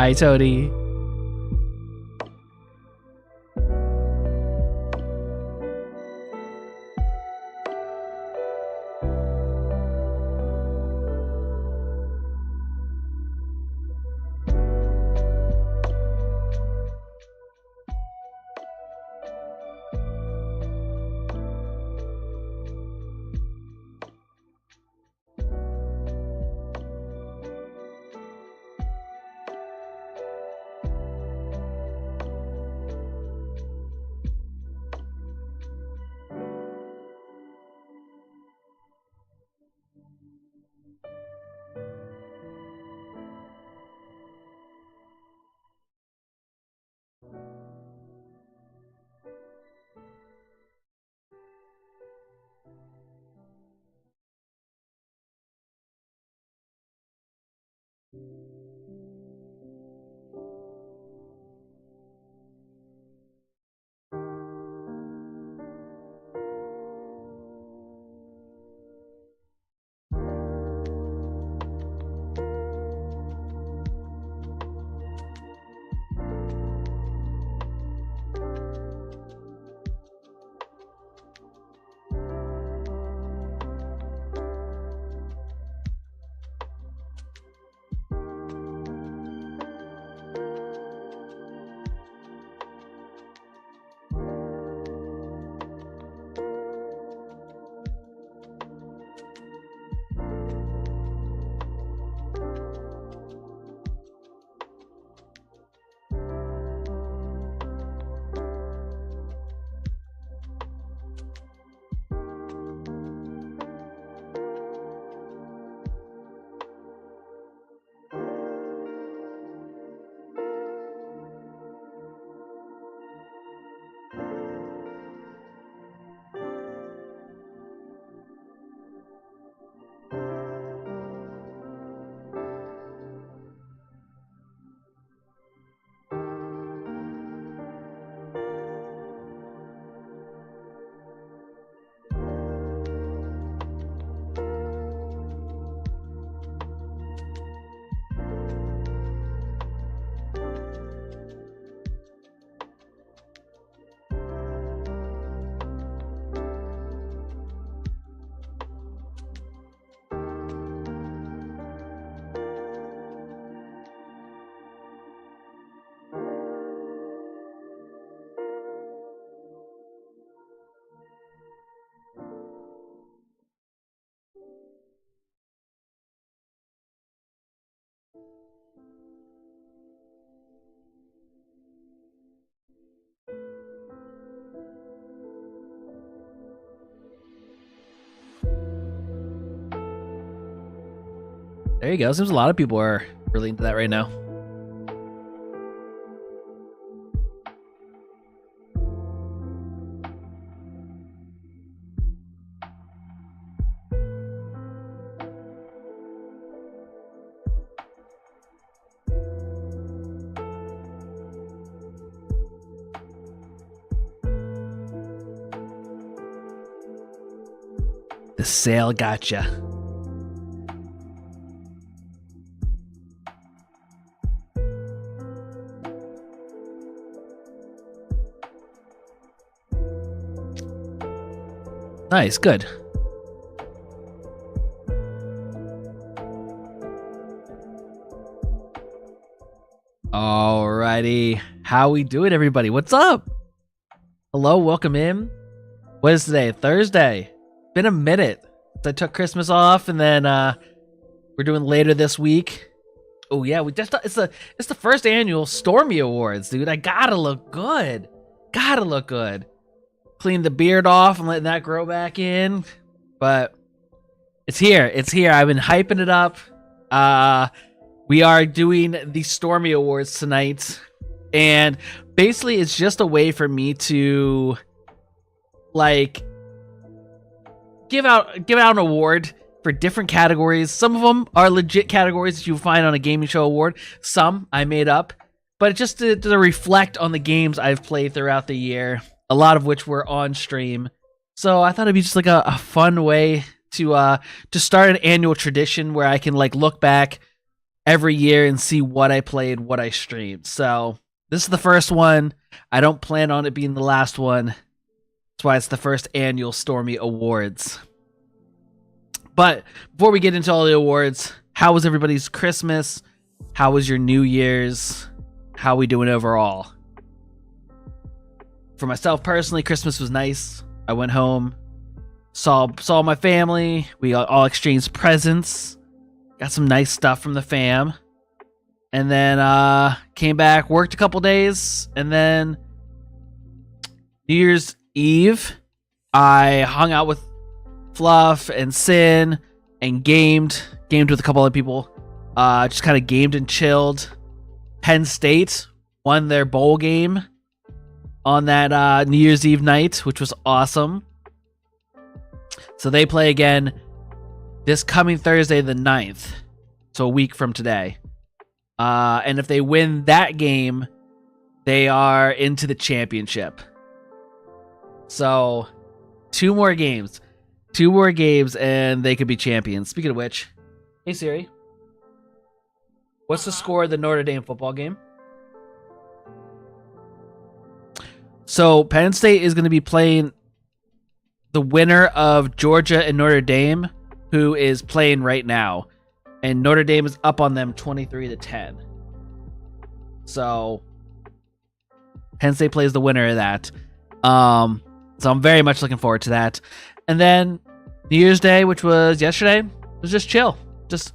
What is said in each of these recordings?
Hi, Tony. There you go. Seems a lot of people are really into that right now. The sale gotcha. Nice, good. Alrighty. How we doing, everybody? What's up? Hello, welcome in. What is today? Thursday. Been a minute. I took Christmas off, and then we're doing later this week. Oh yeah, we just it's the first annual Stormy Awards, dude. I gotta look good. Gotta look good. Clean the beard off and letting that grow back in. But it's here. It's here. I've been hyping it up. We are doing the Stormy Awards tonight. And basically it's just a way for me to like give out an award for different categories. Some of them are legit categories that you find on a gaming show award. Some I made up. But just to reflect on the games I've played throughout the year. A lot of which were on stream. So I thought it'd be just like a fun way to start an annual tradition where I can like look back every year and see what I played, what I streamed. So this is the first one. I don't plan on it being the last one. That's why it's the first annual Stormy Awards. But before we get into all the awards, how was everybody's Christmas? How was your New Year's? How are we doing overall? For myself personally, Christmas was nice. I went home, saw my family. We all exchanged presents. Got some nice stuff from the fam. And then came back, worked a couple days, and then New Year's Eve, I hung out with Fluff and Sin and gamed with a couple other people. Just kind of gamed and chilled. Penn State won their bowl game on that New Year's Eve night, which was awesome. So they play again this coming Thursday, the 9th. So a week from today. And if they win that game, they are into the championship. So two more games, and they could be champions. Speaking of which, hey Siri, what's the score of the Notre Dame football game? So Penn State is going to be playing the winner of Georgia and Notre Dame, who is playing right now. And Notre Dame is up on them 23-10. So Penn State plays the winner of that. So I'm very much looking forward to that. And then New Year's Day, which was yesterday, was just chill. Just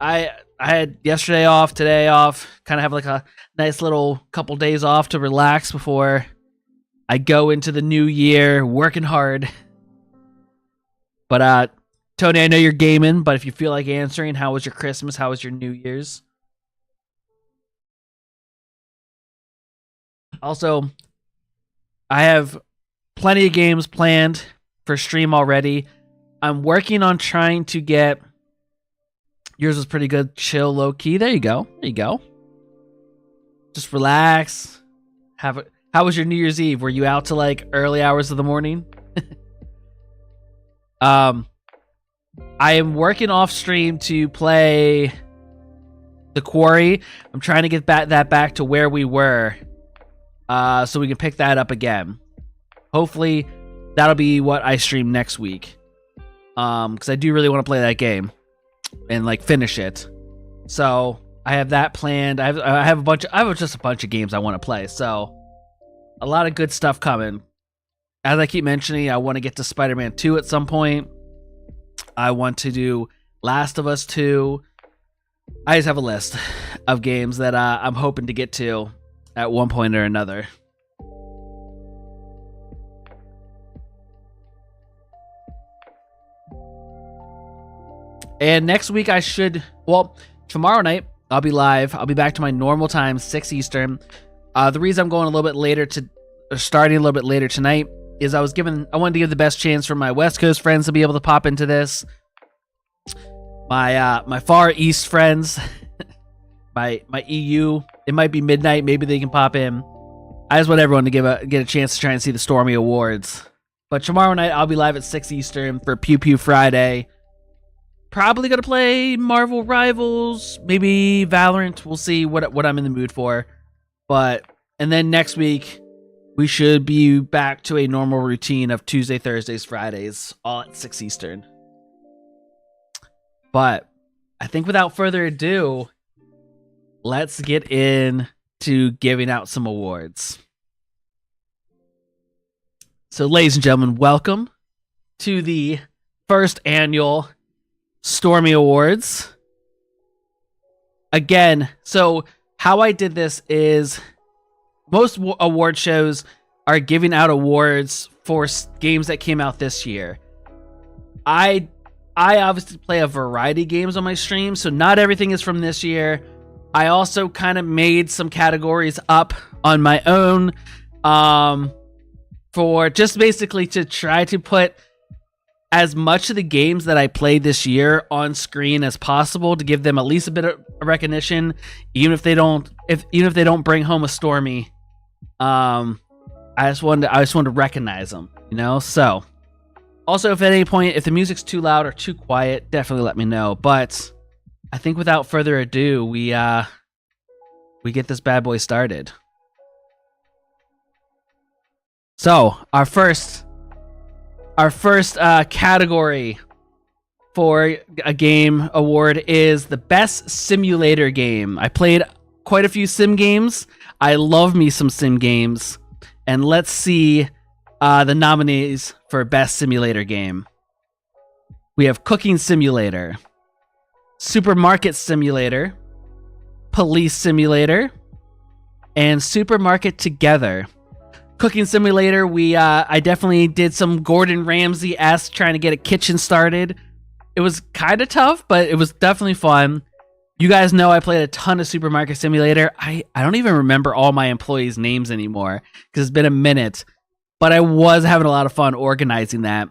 I had yesterday off, today off, kind of have like a nice little couple days off to relax before I go into the new year working hard. But Tony, I know you're gaming, but if you feel like answering, how was your Christmas? How was your New Year's? Also, I have plenty of games planned for stream already. I'm working on trying to get... Yours was pretty good. Chill, low key. There you go. There you go. Just relax. How was your New Year's Eve? Were you out to like early hours of the morning? I am working off stream to play The Quarry. I'm trying to get that back to where we were, so we can pick that up again. Hopefully, that'll be what I stream next week. Because I do really want to play that game and like finish it. So I have that planned. I have just a bunch of games I want to play. So a lot of good stuff coming. As I keep mentioning, I want to get to Spider-Man 2 at some point. I want to do Last of Us 2. I just have a list of games that I'm hoping to get to at one point or another. And next week tomorrow night I'll be live. I'll be back to my normal time, 6 Eastern. The reason I'm going starting a little bit later tonight is I wanted to give the best chance for my West Coast friends to be able to pop into this. My Far East friends, my EU, it might be midnight, maybe they can pop in. I just want everyone to get a chance to try and see the Stormy Awards. But tomorrow night I'll be live at 6 Eastern for Pew Pew Friday. Probably gonna play Marvel Rivals, maybe Valorant. We'll see what I'm in the mood for. And then next week we should be back to a normal routine of Tuesday, Thursdays, Fridays, all at 6 Eastern. But I think without further ado, let's get into giving out some awards. So, ladies and gentlemen, welcome to the first annual Stormy Awards. Again, so how I did this is most award shows are giving out awards for games that came out this year. I obviously play a variety of games on my stream, so not everything is from this year. I also kind of made some categories up on my own for just basically to try to put as much of the games that I played this year on screen as possible to give them at least a bit of recognition, even if they don't bring home a Stormy. I just wanted to recognize them, So, also, if at any point if the music's too loud or too quiet, definitely let me know. But I think without further ado, we get this bad boy started. So our first category for a game award is the best simulator game. I played quite a few sim games. I love me some sim games, and let's see the nominees for best simulator game. We have Cooking Simulator, Supermarket Simulator, Police Simulator, and Supermarket Together. Cooking Simulator, I definitely did some Gordon Ramsay-esque trying to get a kitchen started. It was kind of tough, but it was definitely fun. You guys know I played a ton of Supermarket Simulator. I don't even remember all my employees' names anymore because it's been a minute, but I was having a lot of fun organizing that.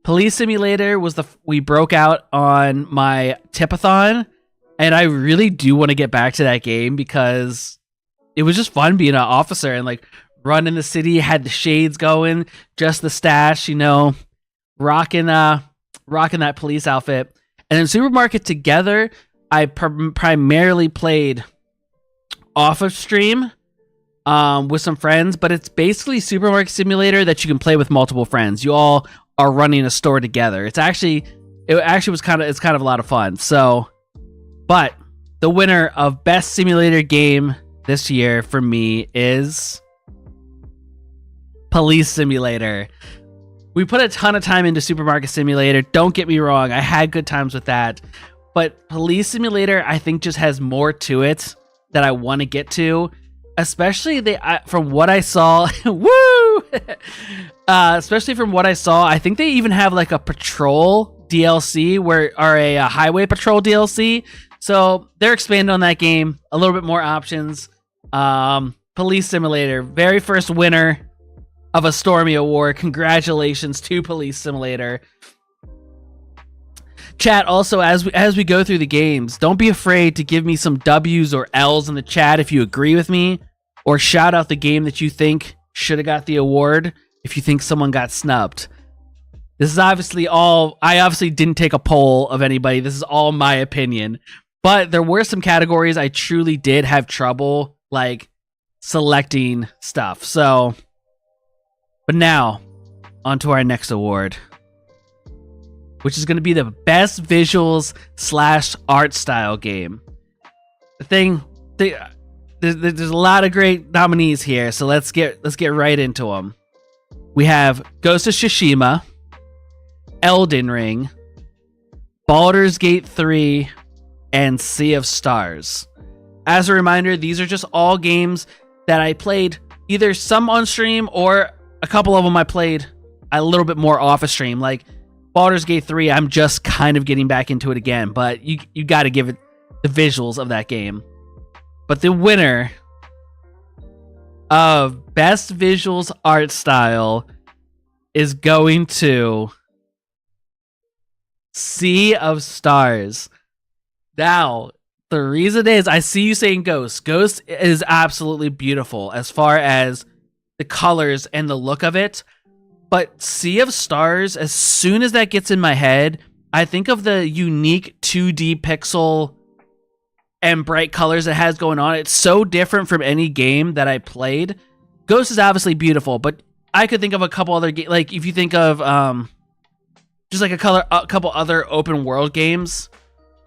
Police Simulator was we broke out on my tipathon, and I really do want to get back to that game because it was just fun being an officer and like running the city, had the shades going, just the stash, rocking that police outfit. And in Supermarket Together, I primarily played off of stream with some friends, but it's basically Supermarket Simulator that you can play with multiple friends. You all are running a store together. It actually was kind of a lot of fun. So, but the winner of best simulator game this year for me is Police Simulator. We put a ton of time into Supermarket Simulator. Don't get me wrong, I had good times with that. But Police Simulator, I think, just has more to it that I want to get to. Especially from what I saw, woo! Especially from what I saw, I think they even have like a patrol DLC or a highway patrol DLC. So they're expanding on that game, a little bit more options. Police Simulator, very first winner of a Stormy Award. Congratulations to Police Simulator. Chat, also, as we go through the games, don't be afraid to give me some W's or L's in the chat if you agree with me, or shout out the game that you think should have got the award if you think someone got snubbed. This is I obviously didn't take a poll of anybody. This is all my opinion. But there were some categories I truly did have trouble, like, selecting stuff. So, but now, on to our next award, which is going to be the best visuals / art style game. There's a lot of great nominees here, so let's get right into them. We have Ghost of Tsushima, Elden Ring, Baldur's Gate 3, and Sea of Stars. As a reminder, these are just all games that I played either some on stream or a couple of them I played a little bit more off a stream. Like Baldur's Gate 3, I'm just kind of getting back into it again, but you got to give it the visuals of that game. But the winner of Best Visuals Art Style is going to Sea of Stars. Now, the reason is, I see you saying Ghost. Ghost is absolutely beautiful as far as the colors and the look of it. But Sea of Stars, as soon as that gets in my head, I think of the unique 2D pixel and bright colors it has going on. It's so different from any game that I played. Ghost is obviously beautiful, but I could think of a couple other games. Like if you think of just like a couple other open world games,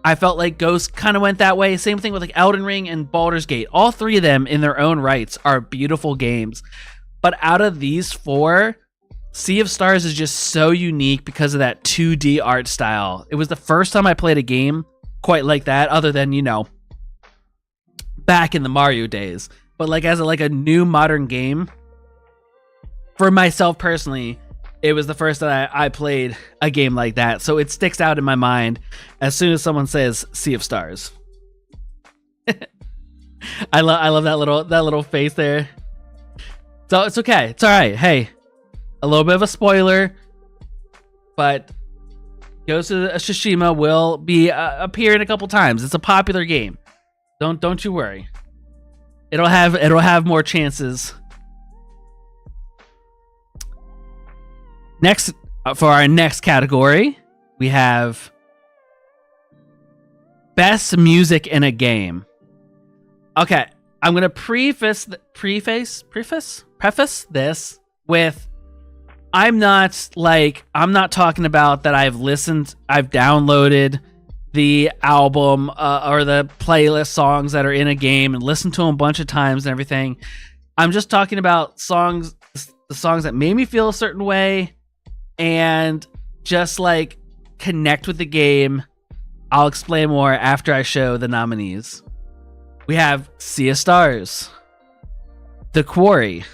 I felt like Ghost kind of went that way. Same thing with like Elden Ring and Baldur's Gate. All three of them in their own rights are beautiful games. But out of these four, Sea of Stars is just so unique because of that 2D art style. It was the first time I played a game quite like that, other than, back in the Mario days. But like as a new modern game, for myself personally, it was the first that I played a game like that. So it sticks out in my mind as soon as someone says Sea of Stars. I love that little face there. So it's okay. It's all right. Hey, a little bit of a spoiler, but Ghost of Tsushima will be appearing a couple times. It's a popular game. Don't you worry. It'll have more chances. Next, for our next category, we have best music in a game. Okay, I'm gonna preface this with I'm not talking about that I've downloaded the album or the playlist songs that are in a game and listened to them a bunch of times and everything. I'm just talking about the songs that made me feel a certain way and just like connect with the game. I'll explain more after I show the nominees. We have Sea of Stars, The Quarry,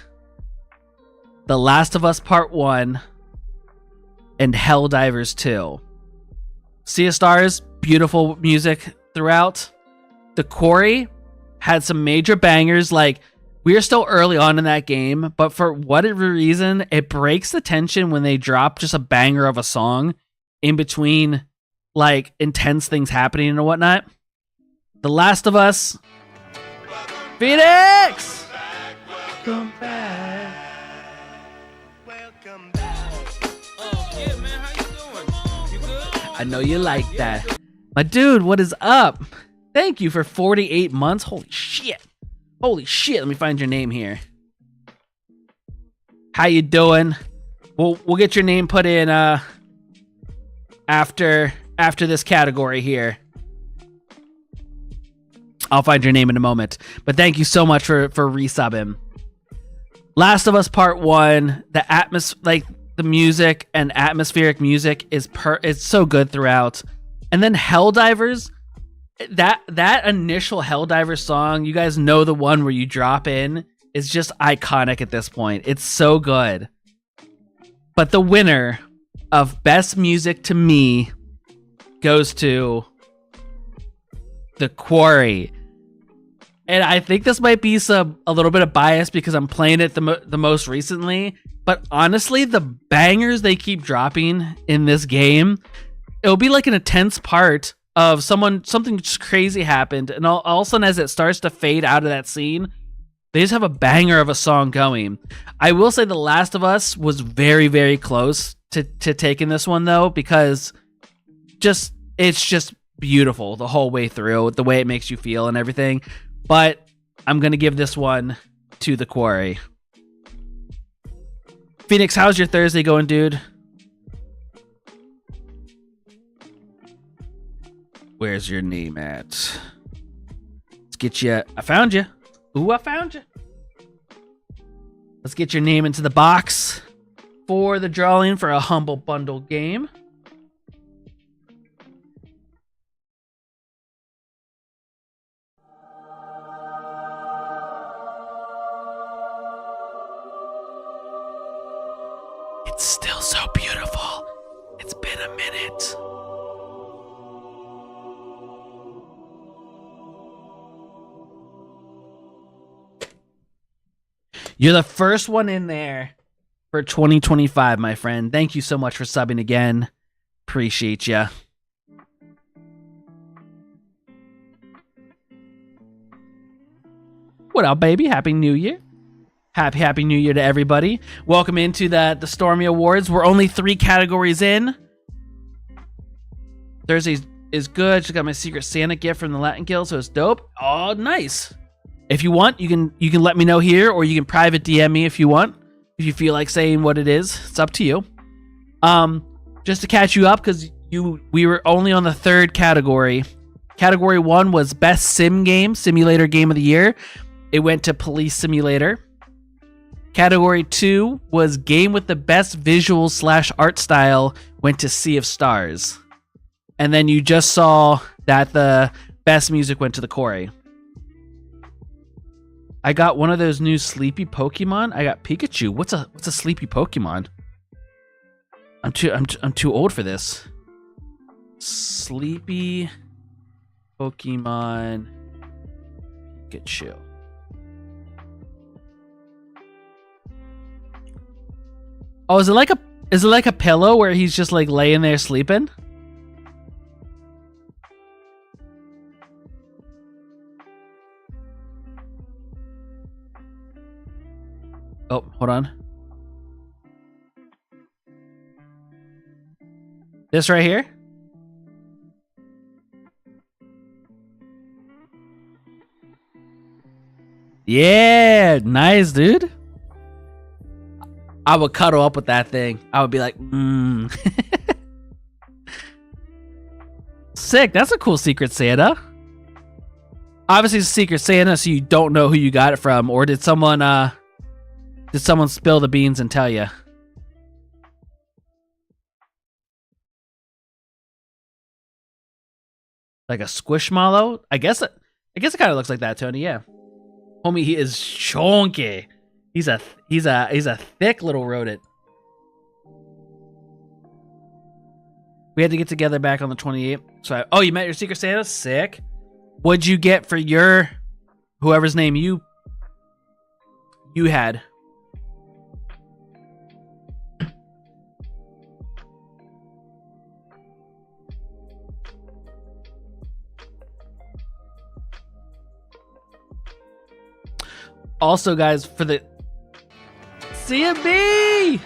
The Last of Us Part 1, and Helldivers 2. Sea of Stars, beautiful music throughout. The Quarry had some major bangers. Like, we are still early on in that game, but for whatever reason, it breaks the tension when they drop just a banger of a song in between like intense things happening and whatnot. The Last of Us, Phoenix! Welcome back. Welcome back. Oh, yeah, man. How you doing? You good? I know you like that. My dude, what is up? Thank you for 48 months. Holy shit. Holy shit. Let me find your name here. How you doing? We'll get your name put in after this category here. I'll find your name in a moment. But thank you so much for resubbing. Last of Us Part 1, the music and atmospheric music is so good throughout. And then Helldivers, that initial Helldivers song, you guys know the one where you drop in, is just iconic at this point. It's so good. But the winner of best music to me goes to The Quarry. And I think this might be a little bit of bias because I'm playing it the most recently. But honestly, the bangers they keep dropping in this game, it'll be like an intense part of something just crazy happened. And all of a sudden, as it starts to fade out of that scene, they just have a banger of a song going. I will say The Last of Us was very, very close to taking this one, though, because it's just beautiful the whole way through, the way it makes you feel and everything. But I'm going to give this one to The Quarry. Phoenix, how's your Thursday going, dude? Where's your name at? Let's get you. I found you. Ooh, I found you. Let's get your name into the box for the drawing for a Humble Bundle game. It's still so beautiful. It's been a minute. You're the first one in there for 2025, my friend. Thank you so much for subbing again. Appreciate ya. What up, baby? Happy New Year. Happy New Year to everybody. Welcome into the Stormy Awards. We're only 3 categories in. Thursday is good. Just got my Secret Santa gift from the Latin Guild, so it's dope. Oh, nice. If you want, you can let me know here, or you can private DM me if you want. If you feel like saying what it is, it's up to you. Just to catch you up, because we were only on the 3rd category. Category 1 was Best Simulator Game of the Year. It went to Police Simulator. Category 2 was Game with the Best Visuals/Art Style, went to Sea of Stars. And then you just saw that the Best Music went to The Quarry. I got one of those new sleepy Pokemon. I got Pikachu. What's a sleepy Pokemon? I'm too old for this. Sleepy Pokemon Pikachu. Oh, is it like a pillow where he's just like laying there sleeping? Oh, hold on. This right here? Yeah, nice, dude. I would cuddle up with that thing. I would be like, Sick. That's a cool Secret Santa. Obviously, it's a Secret Santa, so you don't know who you got it from, or did someone spill the beans and tell you? Like a squishmallow? I guess it kind of looks like that, Tony. Yeah, homie, he is chonky. He's a thick little rodent. We had to get together back on the 28th. So, oh, you met your Secret Santa? Sick. What'd you get for your whoever's name you had? Also, guys, for the CMB,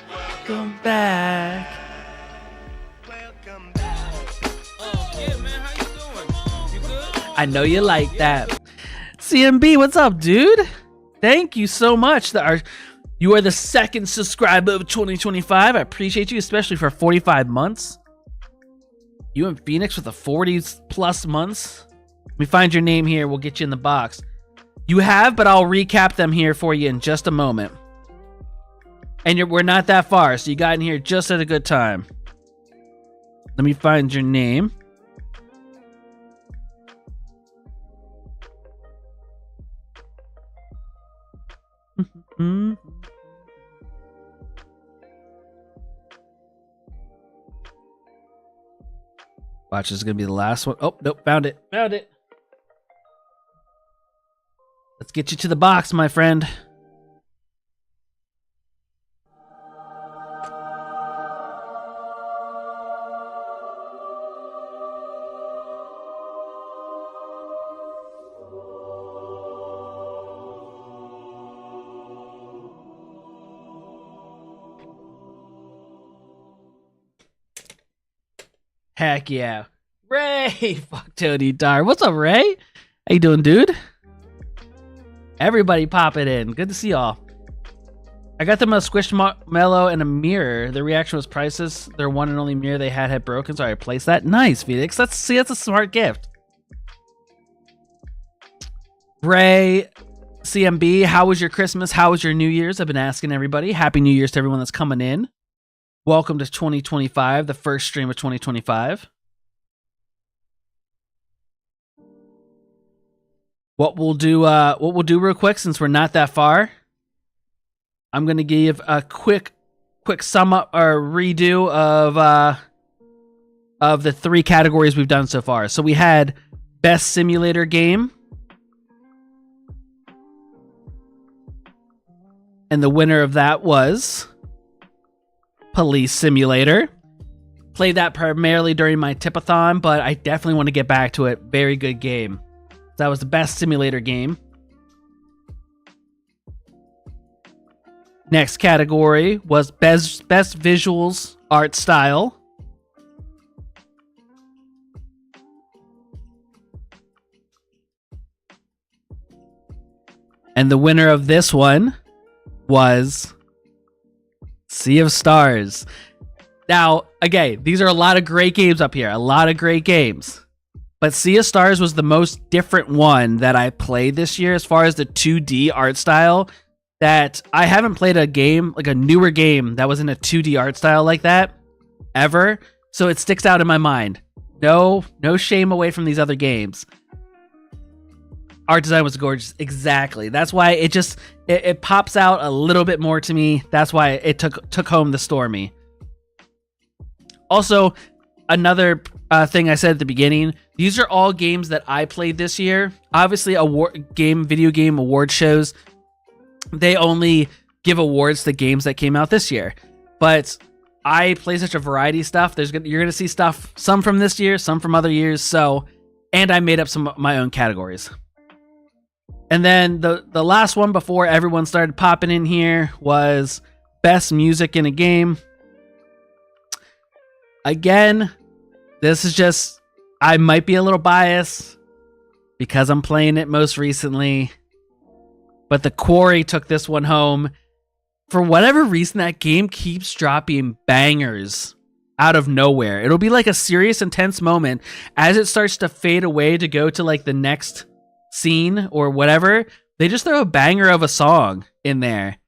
welcome back. I know you like that. CMB, what's up, dude? Thank you so much. You are the second subscriber of 2025. I appreciate you, especially for 45 months. You and Phoenix with the 40s plus months. Let me find your name here. We'll get you in the box. You have, but I'll recap them here for you in just a moment. And we're not that far, so you got in here just at a good time. Let me find your name. Watch, this is gonna be the last one. Oh, nope, found it. Found it. Let's get you to the box, my friend. Heck yeah. Ray! Fuck Tony Dar. What's up, Ray? How you doing, dude? Everybody pop it in. Good to see y'all. I got them a squishmallow and a mirror. The reaction was priceless. Their one and only mirror they had broken, so I replaced that. Nice, Phoenix. That's a smart gift. Ray, CMB, how was your Christmas? How was your New Year's? I've been asking everybody. Happy New Year's to everyone that's coming in. Welcome to 2025, the first stream of 2025. What we'll do real quick, since we're not that far, I'm gonna give a quick sum up or redo of the 3 categories we've done so far. So we had best simulator game, and the winner of that was Police Simulator. Played that primarily during my tipathon, but I definitely want to get back to it. Very good game. That was the best simulator game. Next category was best visuals art style. And the winner of this one was Sea of Stars. Now, again, these are a lot of great games up here. A lot of great games. But Sea of Stars was the most different one that I played this year as far as the 2D art style. That I haven't played a game, like a newer game, that was in a 2D art style like that ever. So it sticks out in my mind. No shame away from these other games. Art design was gorgeous. Exactly. That's why it pops out a little bit more to me. That's why it took home the Stormy. Also, another thing I said at the beginning, these are all games that I played this year. Obviously, video game award shows, they only give awards to games that came out this year. But I play such a variety of stuff. You're going to see stuff, some from this year, some from other years. And I made up some of my own categories. And then the last one before everyone started popping in here was best music in a game. Again, this is just, I might be a little biased because I'm playing it most recently. but The Quarry took this one home. For whatever reason, that game keeps dropping bangers out of nowhere. It'll be like a serious, intense moment as it starts to fade away to go to like the next scene or whatever. They just throw a banger of a song in there.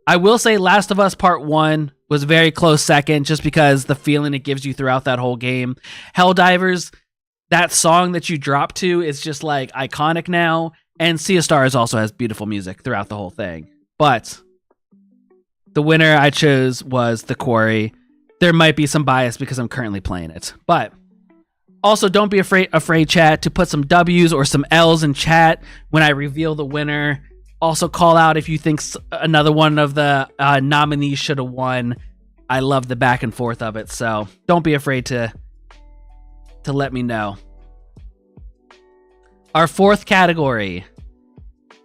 I will say Last of Us Part 1 was very close second, just because the feeling it gives you throughout that whole game. Helldivers, that song that you drop to is just like iconic now. And Sea of Stars also has beautiful music throughout the whole thing. But the winner I chose was The Quarry. There might be some bias because I'm currently playing it. But also, don't be afraid, chat, to put some W's or some L's in chat when I reveal the winner. Also, call out if you think another one of the nominees should have won. I love the back and forth of it, so don't be afraid to let me know. Our fourth category,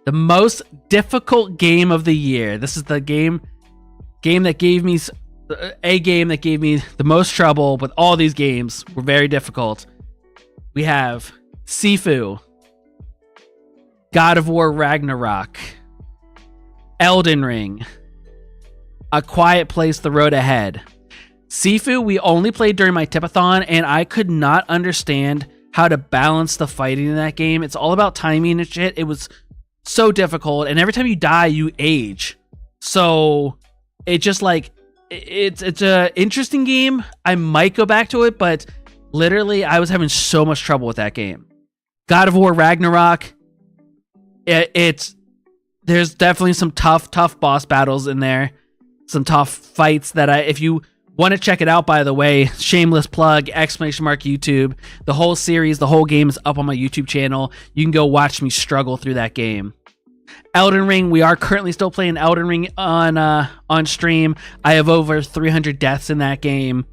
the most difficult game of the year. This is the game that gave me the most trouble, but all these games were very difficult. We have Sifu, God of War Ragnarok, Elden Ring, A Quiet Place: The Road Ahead. Sifu, we only played during my tipathon, and I could not understand how to balance the fighting in that game. It's all about timing and shit. It was so difficult, and every time you die, you age. So it just like it's a interesting game. I might go back to it, but literally I was having so much trouble with that game. God of War Ragnarok, there's definitely some tough boss battles in there, some tough fights that if you want to check it out, by the way, shameless plug, ! YouTube, the whole series, the whole game is up on my YouTube channel. You can go watch me struggle through that game. Elden Ring, we are currently still playing Elden Ring on stream. I have over 300 deaths in that game.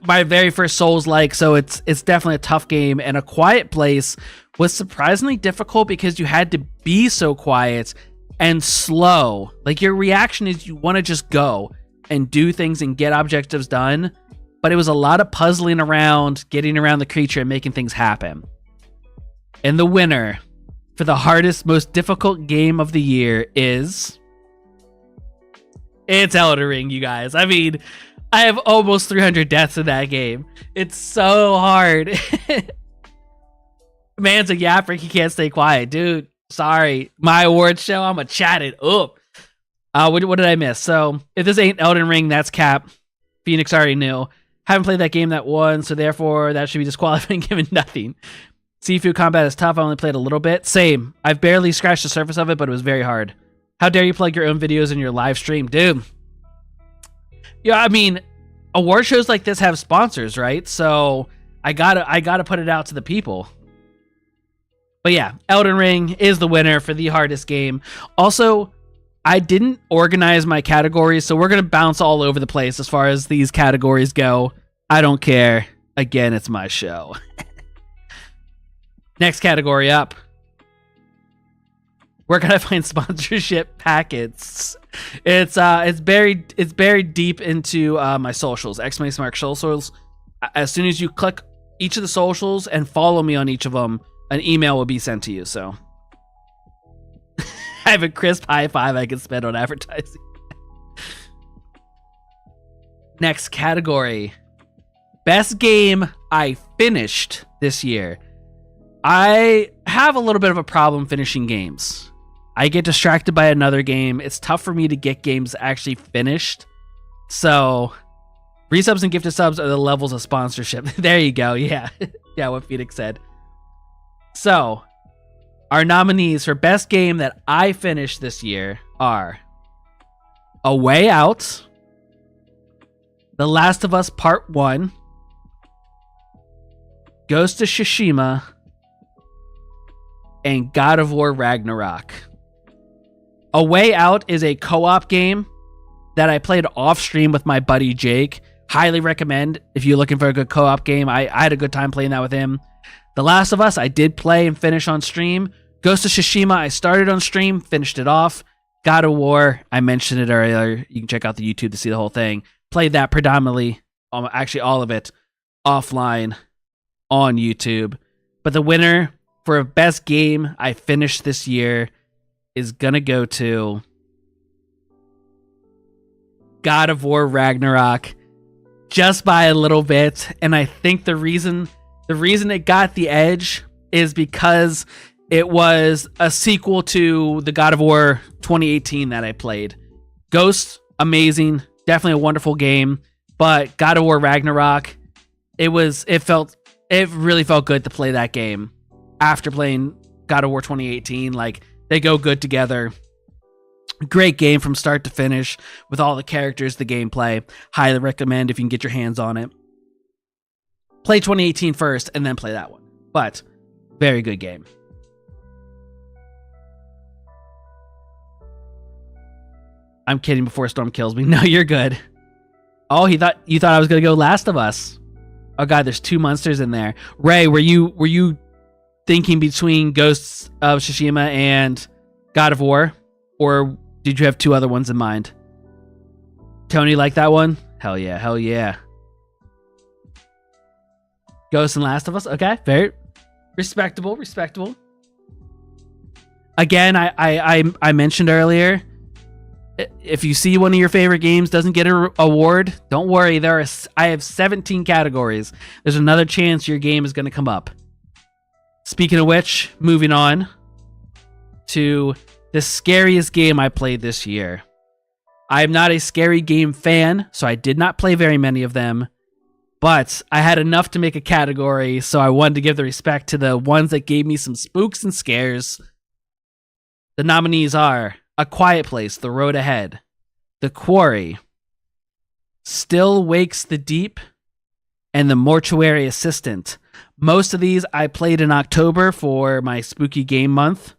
My very first Souls-like, so it's definitely a tough game. And A Quiet Place was surprisingly difficult because you had to be so quiet and slow. Like, your reaction is you want to just go and do things and get objectives done, but it was a lot of puzzling around, getting around the creature and making things happen. And the winner for the hardest, most difficult game of the year it's Elden Ring, you guys. I mean, I have almost 300 deaths in that game. It's so hard. Man's a yapper. He can't stay quiet. Dude, sorry. My awards show, I'm going to chat it up. What did I miss? So, if this ain't Elden Ring, that's Cap. Phoenix already knew. Haven't played that game that won, so therefore that should be disqualifying, given nothing. Sifu combat is tough. I only played a little bit. Same. I've barely scratched the surface of it, but it was very hard. How dare you plug your own videos in your live stream? Dude. Yeah, I mean, award shows like this have sponsors, right? So I gotta put it out to the people. But yeah, Elden Ring is the winner for the hardest game. Also, I didn't organize my categories, so we're gonna bounce all over the place as far as these categories go. I don't care. Again, it's my show. Next category up. Where can I find sponsorship packets? It's buried deep into my socials, ! socials. As soon as you click each of the socials and follow me on each of them, an email will be sent to you. So I have a crisp high five I can spend on advertising. Next category. Best game I finished this year. I have a little bit of a problem finishing games. I get distracted by another game. It's tough for me to get games actually finished. So, resubs and gifted subs are the levels of sponsorship. There you go. Yeah. Yeah, what Phoenix said. So, our nominees for best game that I finished this year are A Way Out, The Last of Us Part 1, Ghost of Tsushima, and God of War Ragnarok. A Way Out is a co-op game that I played off stream with my buddy Jake. Highly recommend if you're looking for a good co-op game. I had a good time playing that with him. The Last of Us, I did play and finish on stream. Ghost of Tsushima, I started on stream, finished it off. God of War, I mentioned it earlier. You can check out the YouTube to see the whole thing. Played that predominantly, actually all of it, offline on YouTube. But the winner for a best game I finished this year is gonna go to God of War Ragnarok, just by a little bit. And I think the reason it got the edge is because it was a sequel to the God of War 2018 that I played. Ghost, amazing, definitely a wonderful game, but God of War Ragnarok, it really felt good to play that game after playing God of War 2018. Like, they go good together. Great game from start to finish with all the characters, the gameplay. Highly recommend if you can get your hands on it. Play 2018 first and then play that one. But very good game. I'm kidding before Storm kills me. No, you're good. Oh, you thought I was going to go Last of Us. Oh god, there's 2 monsters in there. Ray, were you thinking between Ghosts of Tsushima and God of War? Or did you have 2 other ones in mind? Tony, like that one? Hell yeah, hell yeah. Ghosts and Last of Us? Okay, very respectable. Again, I mentioned earlier, if you see one of your favorite games doesn't get an award, don't worry. I have 17 categories. There's another chance your game is going to come up. Speaking of which, moving on to the scariest game I played this year. I'm not a scary game fan, so I did not play very many of them, but I had enough to make a category, so I wanted to give the respect to the ones that gave me some spooks and scares. The nominees are A Quiet Place, The Road Ahead, The Quarry, Still Wakes the Deep, and The Mortuary Assistant. Most of these I played in October for my spooky game month,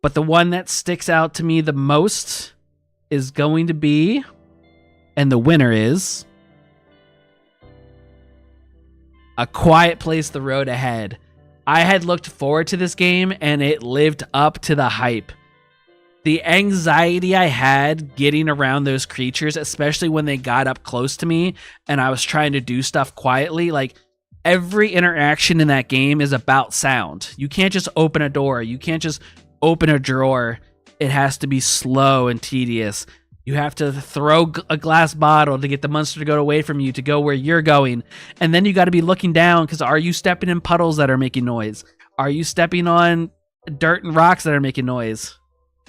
but the one that sticks out to me the most is going to be, and the winner is, A Quiet Place, The Road Ahead. I had looked forward to this game, and it lived up to the hype. The anxiety I had getting around those creatures, especially when they got up close to me and I was trying to do stuff quietly, like, every interaction in that game is about sound. You can't just open a door. You can't just open a drawer. It has to be slow and tedious. You have to throw a glass bottle to get the monster to go away from you to go where you're going. And then you got to be looking down, because are you stepping in puddles that are making noise? Are you stepping on dirt and rocks that are making noise?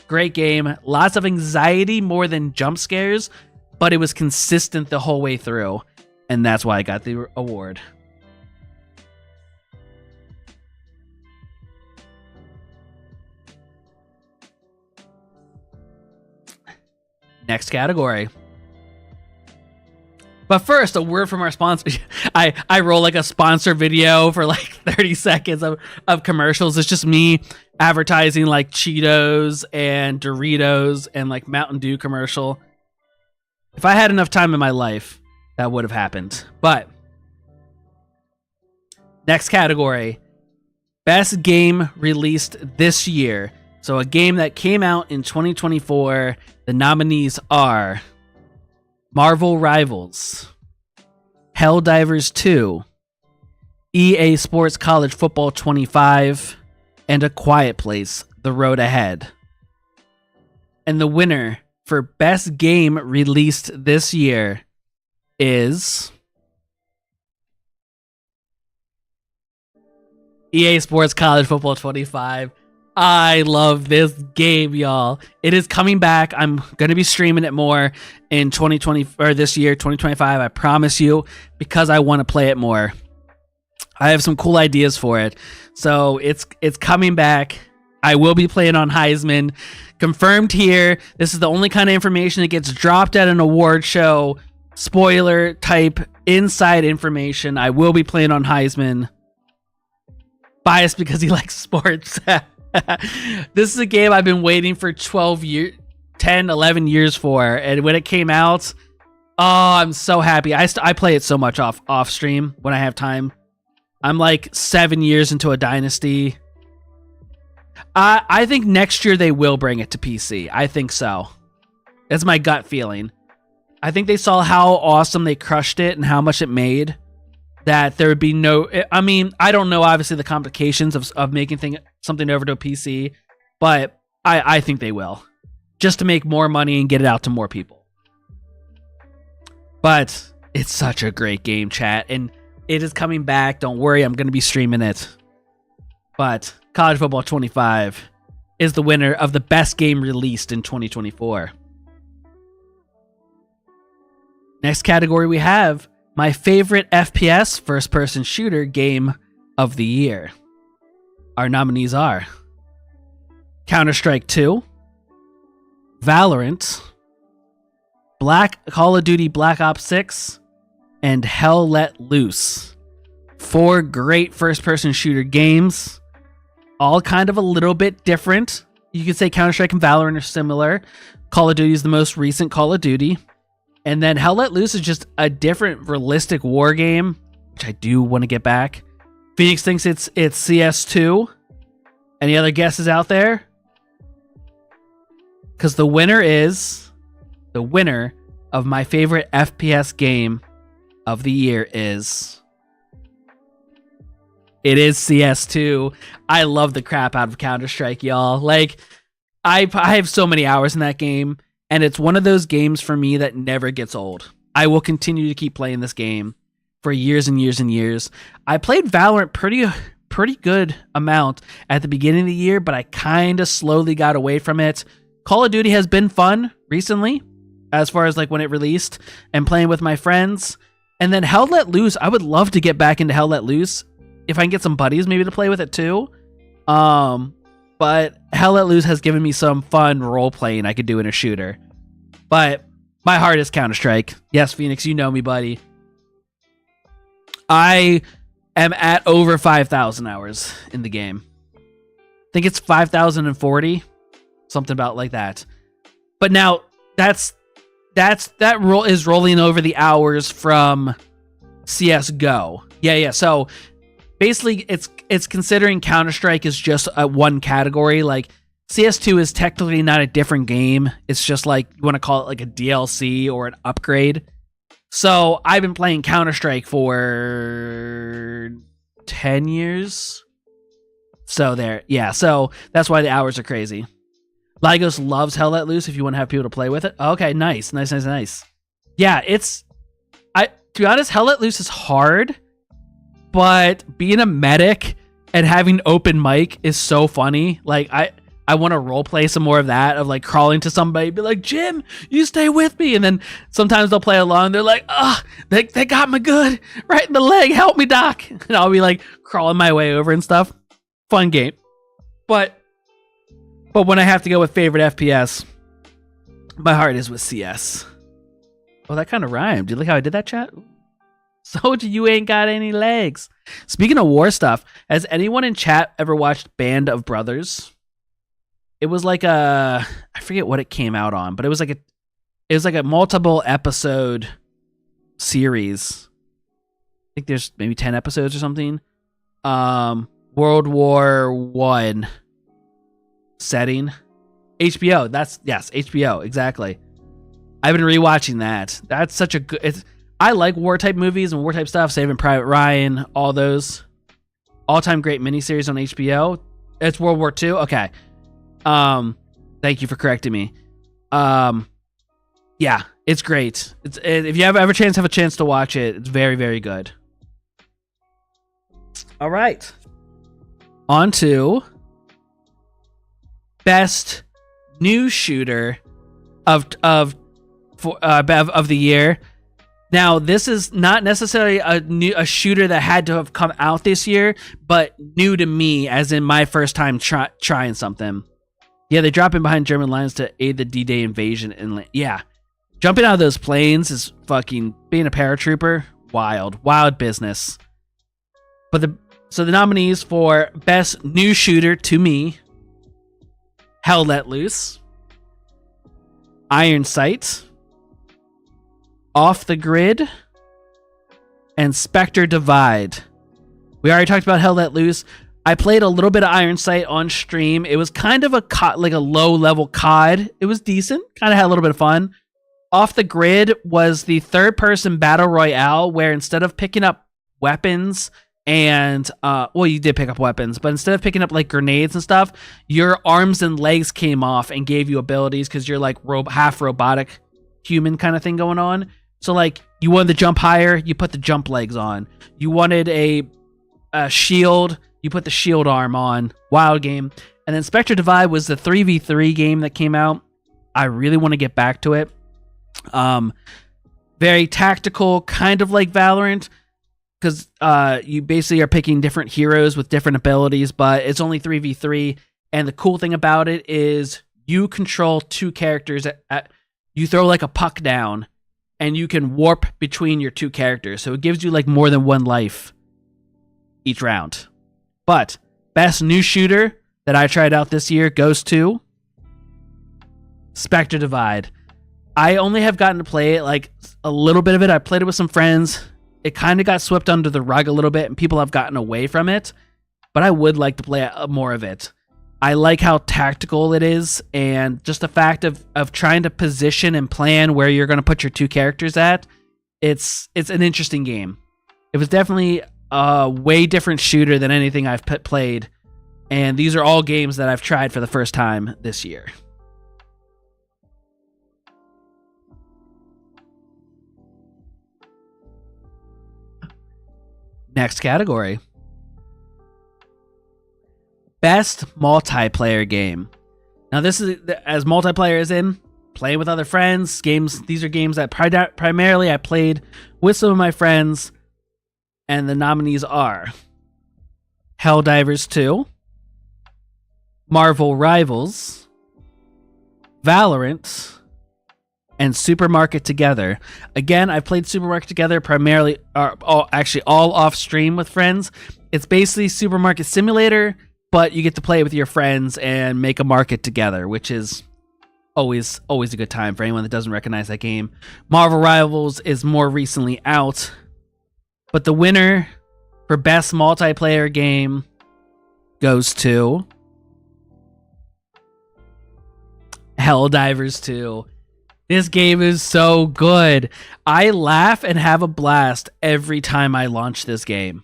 Great game. Lots of anxiety more than jump scares, but it was consistent the whole way through. And that's why I got the award. Next category. But first, a word from our sponsor. I roll like a sponsor video for like 30 seconds of commercials. It's just me advertising like Cheetos and Doritos and like Mountain Dew commercial. If I had enough time in my life, that would have happened. But next category, best game released this year. So a game that came out in 2024. The nominees are Marvel Rivals, Helldivers 2, EA Sports College Football 25, and A Quiet Place, The Road Ahead. And the winner for best game released this year is EA Sports College Football 25. I love this game, y'all. It is coming back. I'm going to be streaming it more in 2020 or this year, 2025. I promise you, because I want to play it more. I have some cool ideas for it. So it's coming back. I will be playing on Heisman. Confirmed here. This is the only kind of information that gets dropped at an award show. Spoiler type inside information. I will be playing on Heisman. Biased because he likes sports. This is a game I've been waiting for 10, 11 years for, and when it came out, oh, I'm so happy. I play it so much off stream when I have time. I'm like 7 years into a dynasty. I think next year they will bring it to PC. I think so. That's my gut feeling. I think they saw how awesome they crushed it and how much it made, that there would be no. I mean, I don't know obviously the complications of making something over to a PC, but I think they will, just to make more money and get it out to more people. But it's such a great game, chat, and it is coming back. Don't worry, I'm going to be streaming it. But College Football 25 is the winner of the best game released in 2024. Next category we have my favorite FPS first-person shooter game of the year. Our nominees are Counter-Strike 2, Valorant, Call of Duty Black Ops 6, and Hell Let Loose. 4 great first-person shooter games, all kind of a little bit different. You could say Counter-Strike and Valorant are similar. Call of Duty is the most recent Call of Duty. And then Hell Let Loose is just a different realistic war game, which I do want to get back. Phoenix thinks it's CS2. Any other guesses out there? Because the winner of my favorite FPS game of the year is CS2. I love the crap out of Counter-Strike, y'all. Like, I have so many hours in that game, and it's one of those games for me that never gets old. I will continue to keep playing this game for years and years and years. I played Valorant pretty good amount at the beginning of the year, but I kind of slowly got away from it. Call of Duty has been fun recently, as far as like when it released and playing with my friends. And then Hell Let Loose, I would love to get back into Hell Let Loose if I can get some buddies maybe to play with it too. But Hell Let Loose has given me some fun role playing I could do in a shooter. But my heart is Counter-Strike. Yes, Phoenix, you know me, buddy. I am at over 5,000 hours in the game. I think it's 5,040, something about like that. But now that roll is rolling over the hours from CS:GO. Yeah. So basically, it's considering Counter-Strike is just a one category. Like CS2 is technically not a different game. It's just like you want to call it like a DLC or an upgrade. So I've been playing Counter-Strike for 10 years. So there, yeah. So that's why the hours are crazy. Lygos loves Hell Let Loose if you want to have people to play with it. Okay, nice. Yeah, to be honest, Hell Let Loose is hard, but being a medic and having open mic is so funny. Like I want to role play some more of that, of like crawling to somebody, be like, Jim, you stay with me. And then sometimes they'll play along. They're like, they got me good right in the leg. Help me, doc. And I'll be like crawling my way over and stuff. Fun game. But when I have to go with favorite FPS, my heart is with CS. Oh, that kind of rhymed. You like how I did that, chat? Soldier, you ain't got any legs. Speaking of war stuff, has anyone in chat ever watched Band of Brothers? It was like I forget what it came out on, but it was like a multiple episode series. I think there's maybe 10 episodes or something. World War One setting. HBO. Yes, HBO. Exactly. I've been rewatching that. That's such a good. I like war type movies and war type stuff. Saving Private Ryan, all those. All time great miniseries on HBO. It's World War II. Okay. Thank you for correcting me. Yeah, it's great. If you have a chance to watch it, it's very, very good. All right. On to best new shooter of the year. Now, this is not necessarily a shooter that had to have come out this year, but new to me, as in my first time trying something. Yeah, they drop in behind German lines to aid the D-Day invasion. And yeah, jumping out of those planes is fucking being a paratrooper. Wild business. So the nominees for best new shooter to me: Hell Let Loose, Iron Sight, Off the Grid, and Spectre Divide. We already talked about Hell Let Loose. I played a little bit of Iron Sight on stream. It was kind of a low level COD. It was decent. Kind of had a little bit of fun. Off the Grid was the third person battle royale where instead of picking up weapons and well, you did pick up weapons, but instead of picking up like grenades and stuff, your arms and legs came off and gave you abilities because you're like half robotic human kind of thing going on. So like you wanted to jump higher, you put the jump legs on. You wanted a shield, you put the shield arm on. Wild game. And then Spectre Divide was the 3v3 game that came out. I really want to get back to it. Very tactical, kind of like Valorant, because you basically are picking different heroes with different abilities, but it's only 3v3. And the cool thing about it is you control two characters. You throw like a puck down, and you can warp between your two characters. So it gives you like more than one life each round. But best new shooter that I tried out this year goes to Spectre Divide. I only have gotten to play it like a little bit of it. I played it with some friends. It kind of got swept under the rug a little bit, and people have gotten away from it. But I would like to play more of it. I like how tactical it is, and just the fact of trying to position and plan where you're going to put your two characters at. It's an interesting game. It was definitely a way different shooter than anything I've played, and these are all games that I've tried for the first time this year. Next category. Best multiplayer game. Now this is as multiplayer is in playing with other friends. Games. These are games that primarily I played with some of my friends, and the nominees are Helldivers 2, Marvel Rivals, Valorant, and Supermarket Together. Again, I've played Supermarket Together primarily, all off stream with friends. It's basically Supermarket Simulator, but you get to play with your friends and make a market together, which is always a good time for anyone that doesn't recognize that game. Marvel Rivals is more recently out, but the winner for best multiplayer game goes to Helldivers 2. This game is so good. I laugh and have a blast every time I launch this game.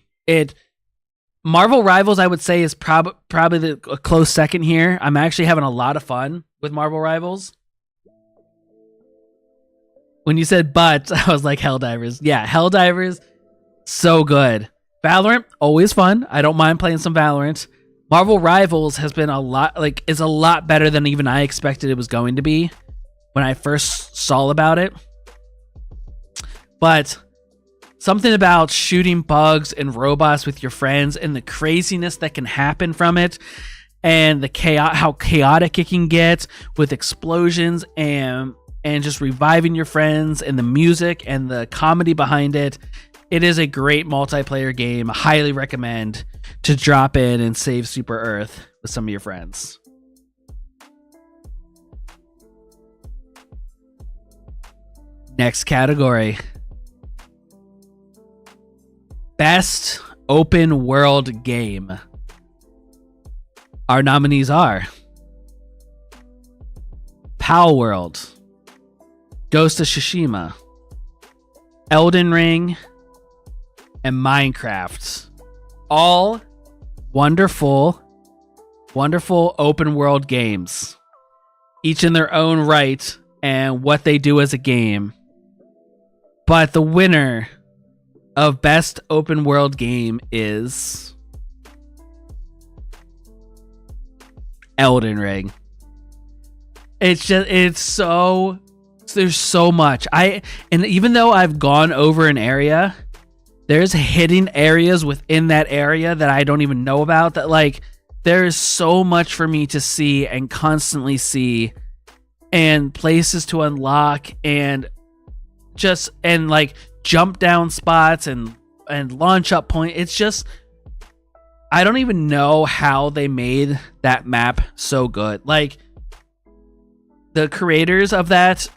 Marvel Rivals, I would say, is probably a close second here. I'm actually having a lot of fun with Marvel Rivals. When you said but, I was like, Helldivers. Yeah, Helldivers, so good. Valorant, always fun. I don't mind playing some Valorant. Marvel Rivals has been is a lot better than even I expected it was going to be when I first saw about it. But something about shooting bugs and robots with your friends and the craziness that can happen from it, and how chaotic it can get with explosions and just reviving your friends, and the music and the comedy behind it. It is a great multiplayer game. I highly recommend to drop in and save Super Earth with some of your friends. Next category. Best open world game. Our nominees are Pal World, Ghost of Tsushima, Elden Ring, and Minecraft. All wonderful open world games, each in their own right and what they do as a game. But the winner of best open world game is Elden Ring. There's so much. And even though I've gone over an area, there's hidden areas within that area that I don't even know about, that like there's so much for me to see and constantly see, and places to unlock, and like jump down spots and launch up point. It's just, I don't even know how they made that map so good. Like the creators of that.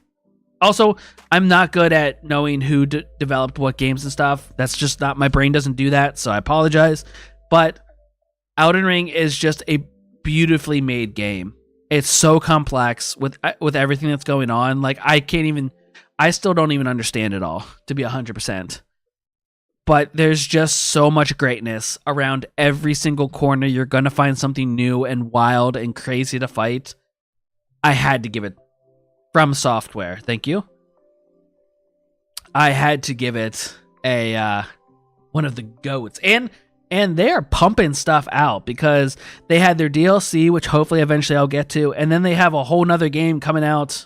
Also, I'm not good at knowing who developed what games and stuff. That's just not, my brain doesn't do that, so I apologize. But Elden Ring is just a beautifully made game. It's so complex with everything that's going on. Like I still don't even understand it all, to be 100%. but there's just so much greatness around every single corner. You're going to find something new and wild and crazy to fight. I had to give it From Software. Thank you. I had to give it a one of the GOATs. And they're pumping stuff out because they had their DLC, which hopefully eventually I'll get to, and then they have a whole nother game coming out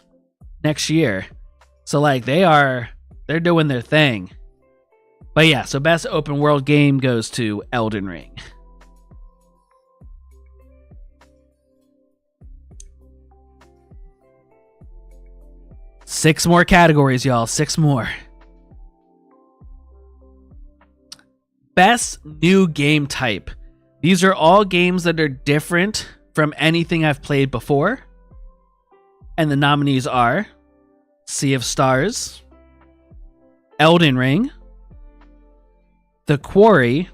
next year. So like they're doing their thing. But yeah, so best open world game goes to Elden Ring. Six more categories, y'all. 6 more. Best new game type. These are all games that are different from anything I've played before. And the nominees are Sea of Stars, Elden Ring, The Quarry,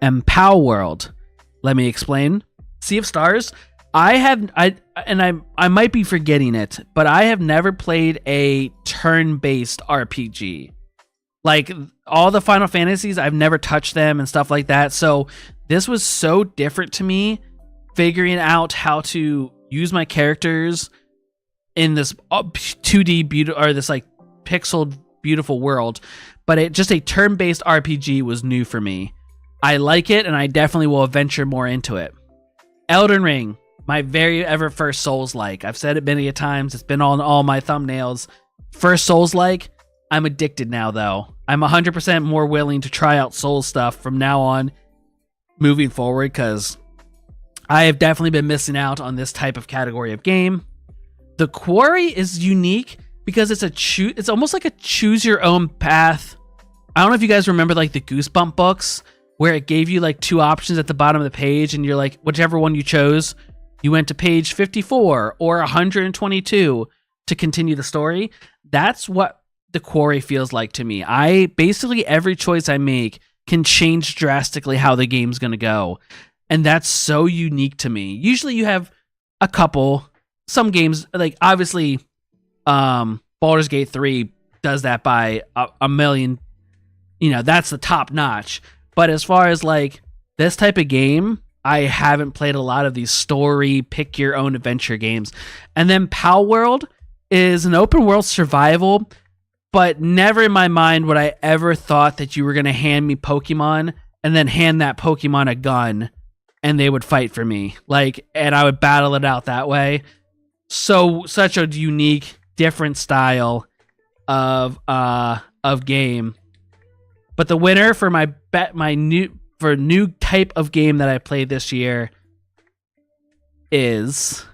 and Pow World. Let me explain. Sea of Stars, I might be forgetting it, but I have never played a turn-based RPG. Like all the Final Fantasies, I've never touched them and stuff like that. So this was so different to me, figuring out how to use my characters in this 2D or this like pixeled beautiful world. But it just a turn-based RPG was new for me. I like it, and I definitely will venture more into it. Elden Ring, my very ever first Souls-like. I've said it many a times. It's been on all my thumbnails. First Souls-like. I'm addicted now, though. I'm 100% more willing to try out Souls stuff from now on, moving forward, because I have definitely been missing out on this type of category of game. The Quarry is unique because it's almost like a choose your own path. I don't know if you guys remember like the Goosebump books where it gave you like 2 options at the bottom of the page, and you're like, whichever one you chose, you went to page 54 or 122 to continue the story. That's what The Quarry feels like to me. Basically every choice I make can change drastically how the game's going to go. And that's so unique to me. Usually you have some games, like obviously Baldur's Gate 3 does that by a million, that's the top notch. But as far as like this type of game, I haven't played a lot of these story, pick your own adventure games. And then Pow World is an open world survival, but never in my mind would I ever thought that you were going to hand me Pokemon and then hand that Pokemon a gun and they would fight for me. And I would battle it out that way. So such a unique, different style of game. But the winner for new type of game that I played this year is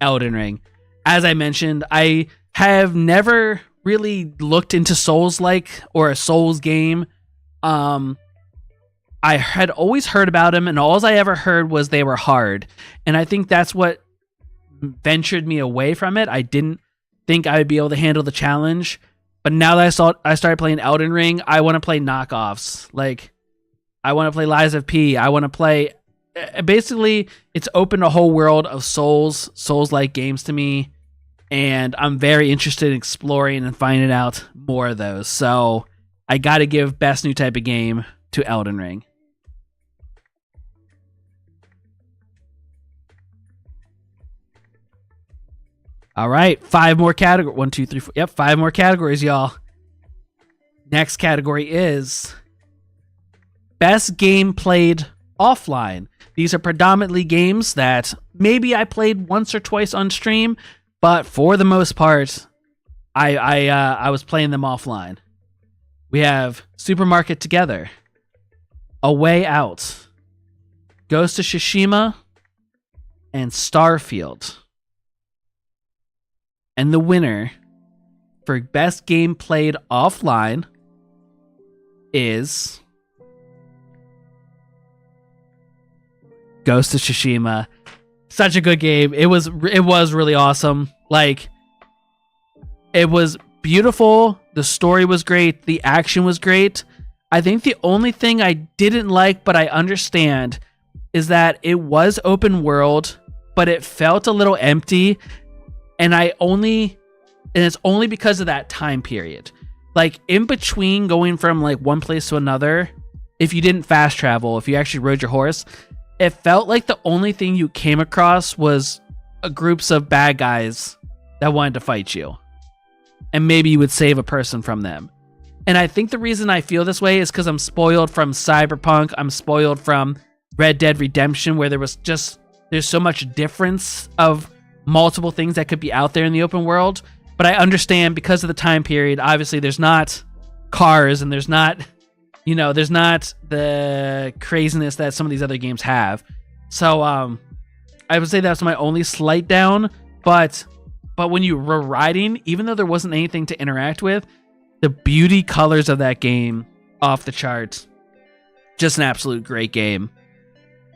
Elden Ring. As I mentioned, I have never really looked into Souls-like or a Souls game. I had always heard about them, and all I ever heard was they were hard. And I think that's what ventured me away from it. I didn't think I would be able to handle the challenge. But now that I started playing Elden Ring, I want to play knockoffs. I want to play Lies of P. I want to play... Basically, it's opened a whole world of Souls-like games to me. And I'm very interested in exploring and finding out more of those. So I got to give best new type of game to Elden Ring. All right, 5 more categories. 1, 2, 3, 4. Yep, 5 more categories, y'all. Next category is best game played offline. These are predominantly games that maybe I played once or twice on stream, but for the most part, I was playing them offline. We have Supermarket Together, A Way Out, Ghost of Tsushima, and Starfield. And the winner for best game played offline is Ghost of Tsushima. Such a good game. It was really awesome. It was beautiful. The story was great. The action was great. I think the only thing I didn't like, but I understand, is that it was open world, but it felt a little empty. And I only And it's only because of that time period. Like in between going from like one place to another, if you didn't fast travel, if you actually rode your horse, it felt like the only thing you came across was groups of bad guys that wanted to fight you. And maybe you would save a person from them. And I think the reason I feel this way is because I'm spoiled from Cyberpunk. I'm spoiled from Red Dead Redemption, where there's so much difference of multiple things that could be out there in the open world. But I understand because of the time period, obviously there's not cars and there's not the craziness that some of these other games have. So I would say that's my only slight down. But when you were riding, even though there wasn't anything to interact with, the beauty colors of that game, off the charts. Just an absolute great game.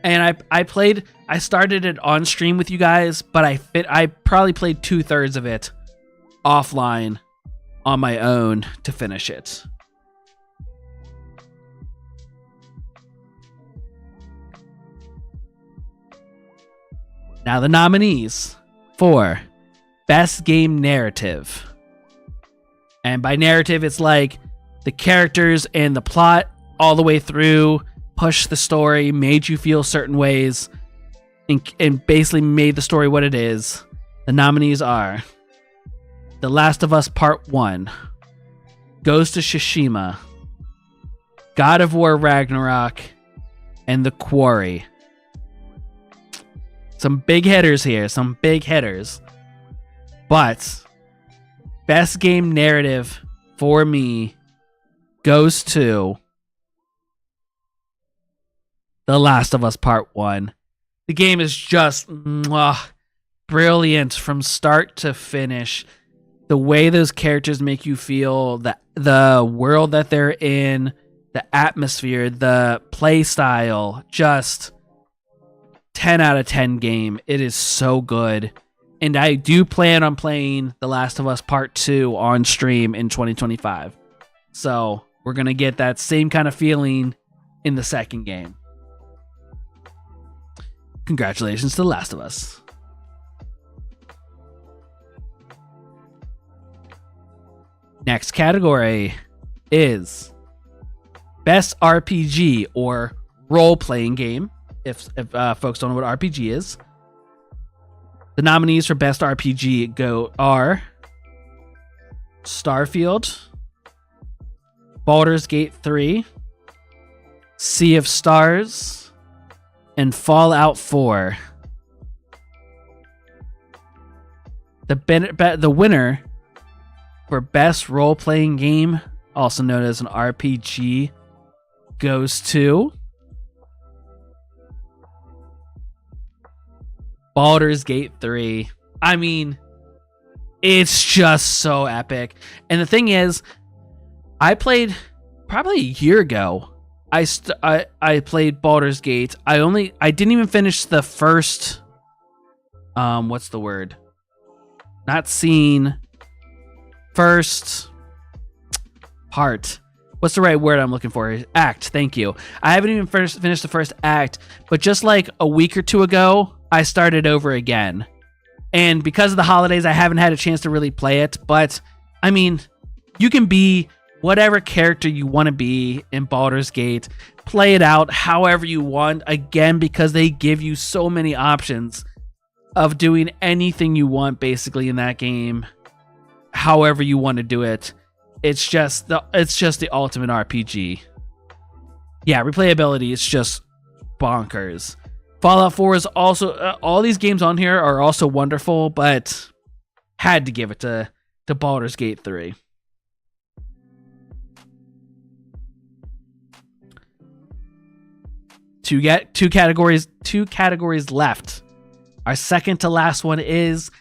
And I started it on stream with you guys, but I probably played 2/3 of it offline on my own to finish it. Now the nominees for Best Game Narrative. And by narrative, it's like the characters and the plot all the way through, pushed the story, made you feel certain ways, and basically made the story what it is. The nominees are The Last of Us Part 1, Ghost of Tsushima, God of War Ragnarok, and The Quarry. Some big hitters here, some big hitters. But Best Game Narrative for me goes to The Last of Us Part 1. The game is just brilliant from start to finish. The way those characters make you feel, the world that they're in, the atmosphere, the play style, just 10 out of 10 game. It is so good. And I do plan on playing The Last of Us Part 2 on stream in 2025. So we're going to get that same kind of feeling in the second game. Congratulations to The Last of Us. Next category is Best RPG or role-playing game, if folks don't know what RPG is. The nominees for Best RPG are Starfield, Baldur's Gate 3, Sea of Stars, and Fallout 4. The winner for Best Role-Playing Game, also known as an RPG, goes to Baldur's Gate 3. I mean, it's just so epic. And the thing is, I played probably a year ago. I played Baldur's Gate. I didn't even finish the first what's the word? Not scene. First part. What's the right word I'm looking for? Act. Thank you. I haven't even finished the first act, but just like a week or two ago, I started over again. And because of the holidays, I haven't had a chance to really play it. But, I mean, you can be whatever character you want to be in Baldur's Gate. Play it out however you want. Again, because they give you so many options of doing anything you want, basically, in that game. However you want to do it. It's just the ultimate RPG. Yeah, replayability is just bonkers. Fallout 4 is also all these games on here are also wonderful, but had to give it to Baldur's Gate 3. Two categories left. Our second to last one is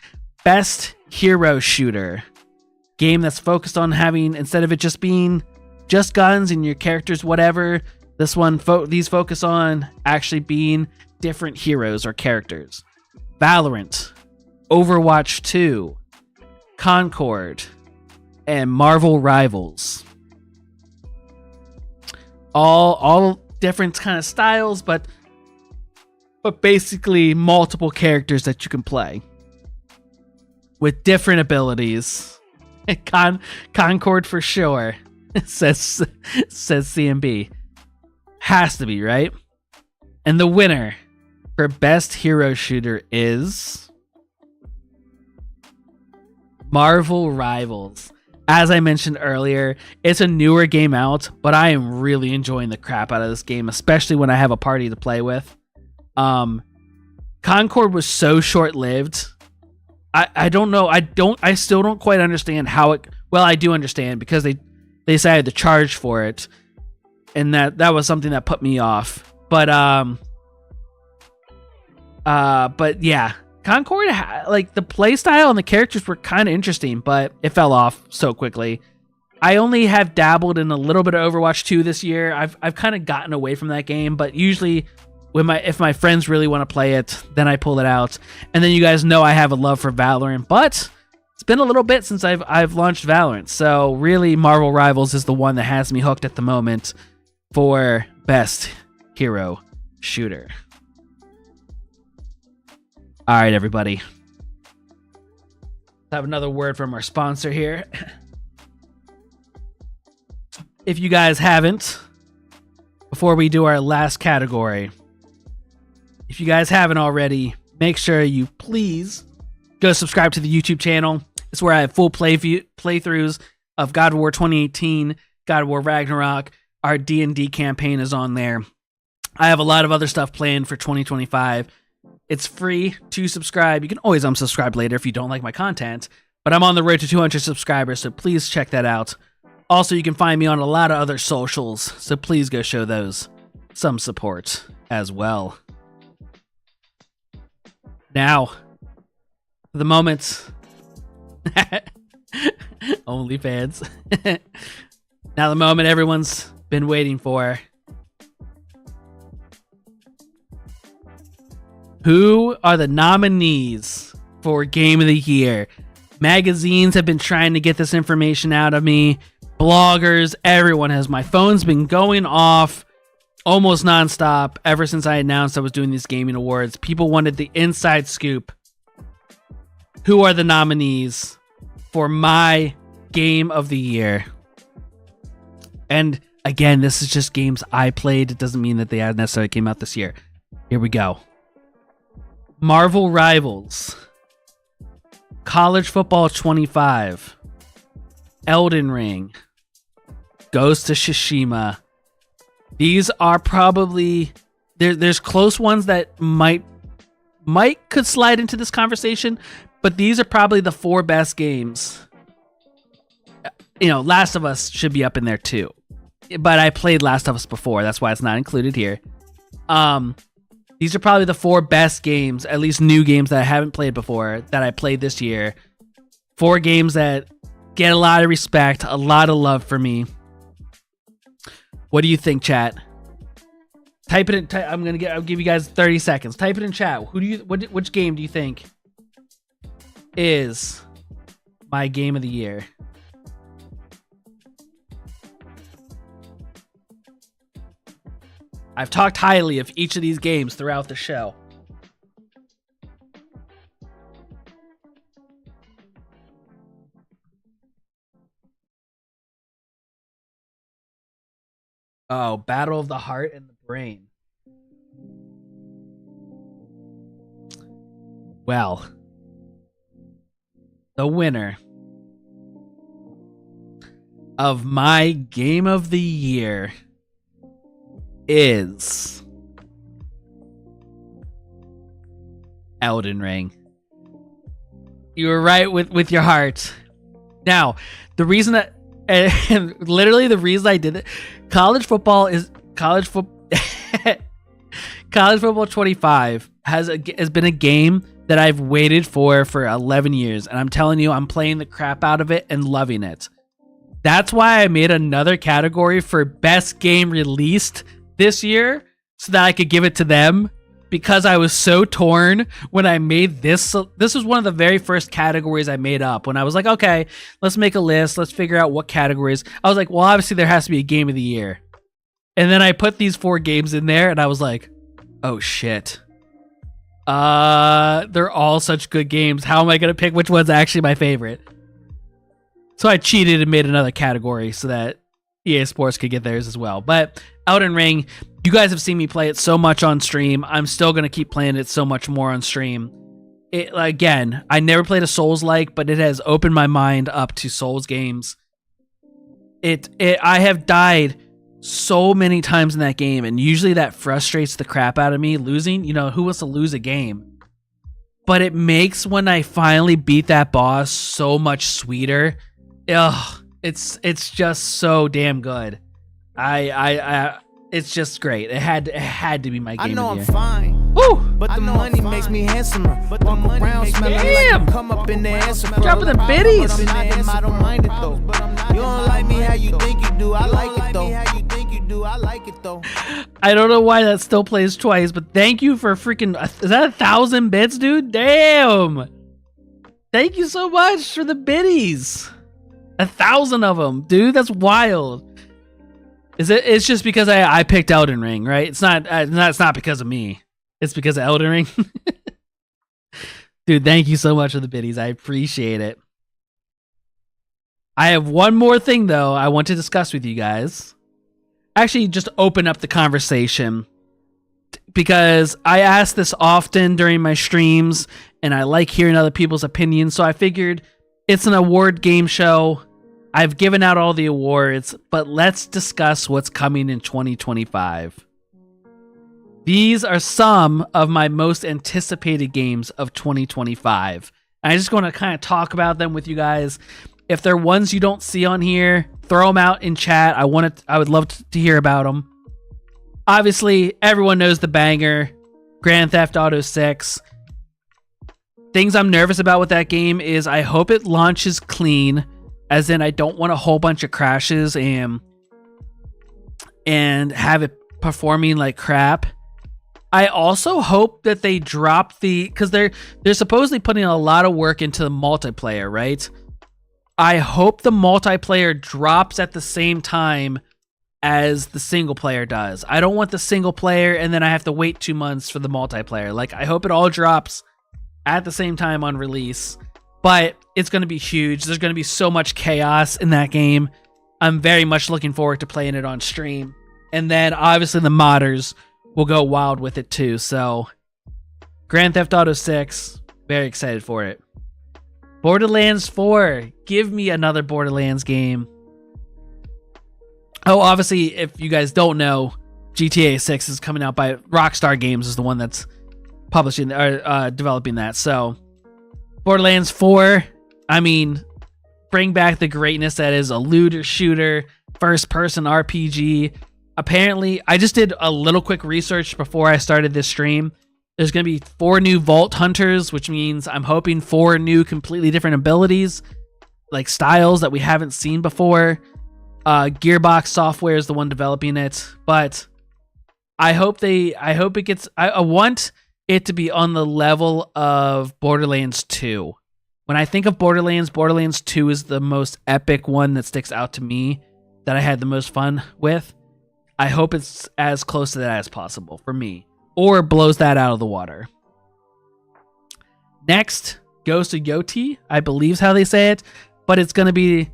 Best Hero Shooter. Game that's focused on having, instead of it just being just guns and your characters whatever, this one these focus on actually being different heroes or characters. Valorant, Overwatch 2, Concord, and Marvel Rivals. All different kind of styles, but basically multiple characters that you can play with different abilities Concord for sure, says CMB. Has to be, right? And the winner for best hero shooter is Marvel Rivals. As I mentioned earlier, it's a newer game out, but I am really enjoying the crap out of this game, especially when I have a party to play with. Concord was so short-lived. I don't know. I still don't quite understand how it. Well, I do understand because they decided to charge for it, and that was something that put me off. But yeah, Concord, like the play style and the characters were kind of interesting, but it fell off so quickly. I only have dabbled in a little bit of Overwatch 2 this year. I've kind of gotten away from that game, but usually if my friends really want to play it, then I pull it out. And then you guys know I have a love for Valorant, but it's been a little bit since I've launched Valorant. So really, Marvel Rivals is the one that has me hooked at the moment for best hero shooter. All right, everybody. Let's have another word from our sponsor here. If you guys haven't, before we do our last category, if you guys haven't already, make sure you please go subscribe to the YouTube channel. It's where I have full playthroughs of God of War 2018, God of War Ragnarok. Our D&D campaign is on there. I have a lot of other stuff planned for 2025. It's free to subscribe. You can always unsubscribe later if you don't like my content, but I'm on the road to 200 subscribers, so please check that out. Also, you can find me on a lot of other socials, so please go show those some support as well. Now, for the moment, OnlyFans. Now, the moment everyone's been waiting for. Who are the nominees for Game of the Year? Magazines have been trying to get this information out of me. Bloggers, everyone has. My phone's been going off almost nonstop ever since I announced I was doing these gaming awards. People wanted the inside scoop. Who are the nominees for my Game of the Year? And again, this is just games I played. It doesn't mean that they necessarily came out this year. Here we go. Marvel Rivals, College Football 25, Elden Ring, Ghost of Tsushima. These are probably there's close ones that might could slide into this conversation, but these are probably the 4 best games. You know, Last of Us should be up in there too, but I played Last of Us before, that's why it's not included here. These are probably the 4 best games, at least new games that I haven't played before, that I played this year. 4 games that get a lot of respect, a lot of love for me. What do you think, chat? Type it in. I'll give you guys 30 seconds. Type it in chat. Which game do you think is my Game of the Year? I've talked highly of each of these games throughout the show. Oh, Battle of the Heart and the Brain. Well, the winner of my Game of the Year is Elden Ring. You were right with your heart. Now, the reason that literally the reason I did it, college football 25 has been a game that I've waited for 11 years, and I'm telling you, I'm playing the crap out of it and loving it. That's why I made another category for best game released this year, so that I could give it to them, because I was so torn when I made this. This was one of the very first categories I made up when I was like, okay, let's make a list. Let's figure out what categories. I was like, well, obviously there has to be a Game of the Year. And then I put these 4 games in there and I was like, oh shit. They're all such good games. How am I going to pick which one's actually my favorite? So I cheated and made another category so that EA Sports could get theirs as well. But Elden Ring, you guys have seen me play it so much on stream. I'm still going to keep playing it so much more on stream. Again, I never played a Souls-like, but it has opened my mind up to Souls games. I have died so many times in that game, and usually that frustrates the crap out of me. Losing, who wants to lose a game? But it makes when I finally beat that boss so much sweeter. Ugh, it's just so damn good. It's just great. It had to be my game. I know of the year. I'm fine. Woo! But the money makes me handsomer. But the money around smelling like come up in the answer. Dropping the biddies. I don't mind it though. You don't like me how you think you do. I like it though. How you think you do. I like it though. I don't know why that still plays twice, but thank you for freaking. Is that 1,000 bits, dude? Damn. Thank you so much for the biddies. 1,000 of them, dude. That's wild. It's just because I picked Elden Ring, right? It's not because of me. It's because of Elden Ring. Dude, thank you so much for the biddies. I appreciate it. I have one more thing, though, I want to discuss with you guys. Actually, just open up the conversation. Because I ask this often during my streams, and I like hearing other people's opinions, so I figured it's an award game show. I've given out all the awards, but let's discuss what's coming in 2025. These are some of my most anticipated games of 2025. And I just want to kind of talk about them with you guys. If they're ones you don't see on here, throw them out in chat. I would love to hear about them. Obviously, everyone knows the banger, Grand Theft Auto 6. Things I'm nervous about with that game is I hope it launches clean, as in I don't want a whole bunch of crashes and have it performing like crap. I also hope that they drop because they're supposedly putting a lot of work into the multiplayer, right? I hope the multiplayer drops at the same time as the single player does. I don't want the single player and then I have to wait 2 months for the multiplayer. Like, I hope it all drops at the same time on release, but it's going to be huge. There's going to be so much chaos in that game. I'm very much looking forward to playing it on stream. And then obviously the modders will go wild with it too. So Grand Theft Auto 6, very excited for it. Borderlands 4, give me another Borderlands game. Oh, obviously, if you guys don't know, GTA 6 is coming out by Rockstar Games, is the one that's publishing or developing that. So Borderlands 4, I mean, bring back the greatness that is a looter shooter, first person RPG. Apparently, I just did a little quick research before I started this stream. There's going to be 4 new Vault Hunters, which means I'm hoping 4 new completely different abilities, like styles that we haven't seen before. Gearbox Software is the one developing it, but I want it to be on the level of Borderlands 2. When I think of Borderlands 2 is the most epic one that sticks out to me, that I had the most fun with. I hope it's as close to that as possible for me, or blows that out of the water. Next, Ghost of Yoti, I believe is how they say it, but it's going to be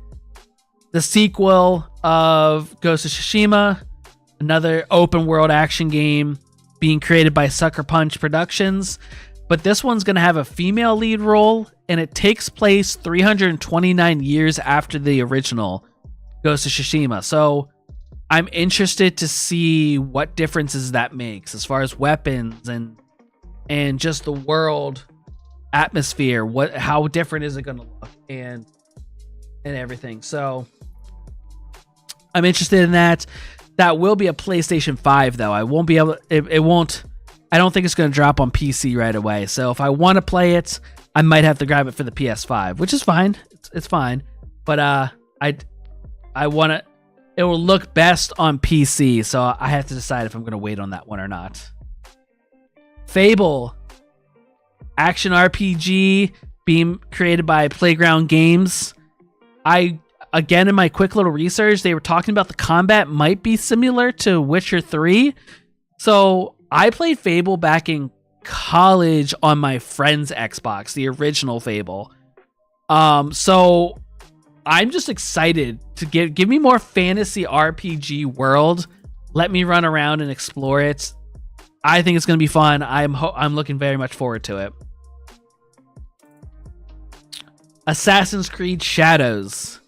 the sequel of Ghost of Tsushima, another open world action game being created by Sucker Punch Productions. But this one's going to have a female lead role, and it takes place 329 years after the original Ghost of Tsushima. So I'm interested to see what differences that makes as far as weapons and just the world atmosphere. How different is it going to look and everything. So I'm interested in that. That will be a PlayStation 5 though. I won't be able. It won't. I don't think it's going to drop on PC right away. So if I want to play it, I might have to grab it for the PS5, which is fine. It's fine. But I want to. It will look best on PC, so I have to decide if I'm going to wait on that one or not. Fable, action RPG being created by Playground Games. Again, in my quick little research, they were talking about the combat might be similar to Witcher 3. So I played Fable back in college on my friend's Xbox, the original Fable. So I'm just excited to give me more fantasy RPG world. Let me run around and explore it. I think it's going to be fun. I'm looking very much forward to it. Assassin's Creed Shadows,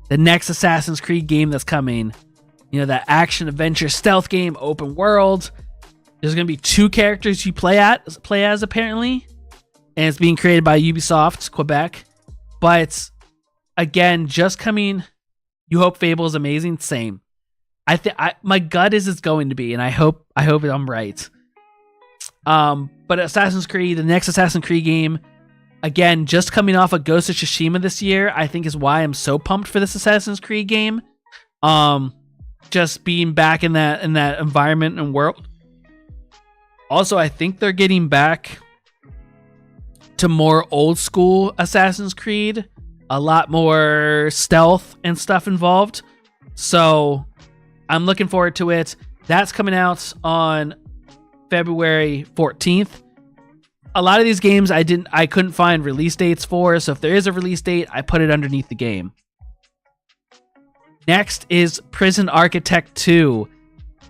the next Assassin's Creed game that's coming. You know, that action adventure stealth game, open world. There's going to be 2 characters you play as apparently, and it's being created by Ubisoft Quebec. But again, just coming. You hope Fable is amazing. Same. My gut is it's going to be, and I hope I'm right. But Assassin's Creed, the next Assassin's Creed game, again, just coming off of Ghost of Tsushima this year, I think is why I'm so pumped for this Assassin's Creed game. Just being back in that environment and world. Also, I think they're getting back to more old school Assassin's Creed, a lot more stealth and stuff involved. So I'm looking forward to it. That's coming out on February 14th. A lot of these games I couldn't find release dates for, so if there is a release date, I put it underneath the game. Next is Prison Architect 2.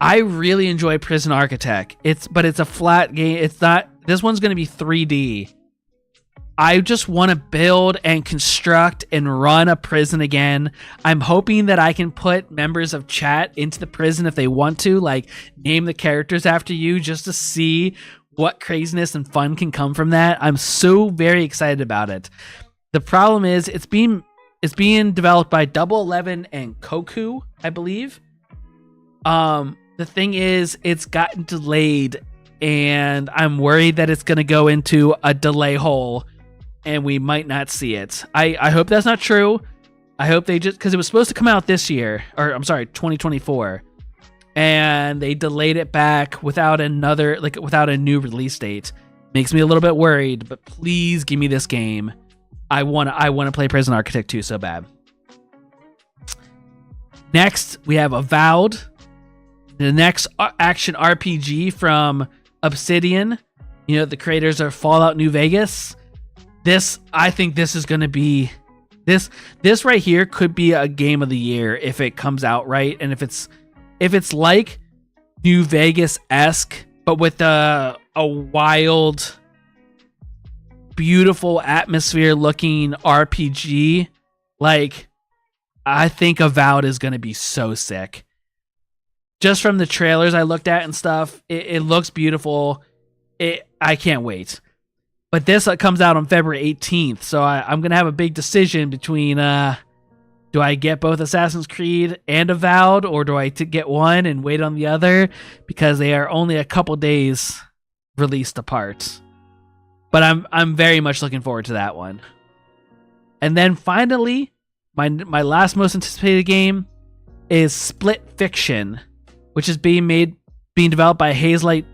I really enjoy Prison Architect. But it's a flat game. It's not. This one's going to be 3D. I just want to build and construct and run a prison again. I'm hoping that I can put members of chat into the prison if they want to, like name the characters after you, just to see what craziness and fun can come from that. I'm so very excited about it. The problem is it's being developed by Double 11 and Koku, I believe. The thing is, it's gotten delayed, and I'm worried that it's going to go into a delay hole, and we might not see it. I hope that's not true. I hope they just, because it was supposed to come out this year, or I'm sorry, 2024, and they delayed it back without a new release date. Makes me a little bit worried, but please give me this game. I want to play Prison Architect 2 so bad. Next, we have Avowed, the next action RPG from Obsidian. You know, the creators of Fallout New Vegas. I think this is going to be this right here could be a game of the year if it comes out right, and if it's like New Vegas-esque but with a wild, beautiful atmosphere looking RPG. Like, I think Avowed is going to be so sick. Just from the trailers I looked at and stuff, it looks beautiful. I can't wait. But this comes out on February 18th, so I'm going to have a big decision between, do I get both Assassin's Creed and Avowed, or do I get one and wait on the other? Because they are only a couple days released apart. But I'm very much looking forward to that one. And then finally, my last most anticipated game is Split Fiction, which is being developed by Hazelight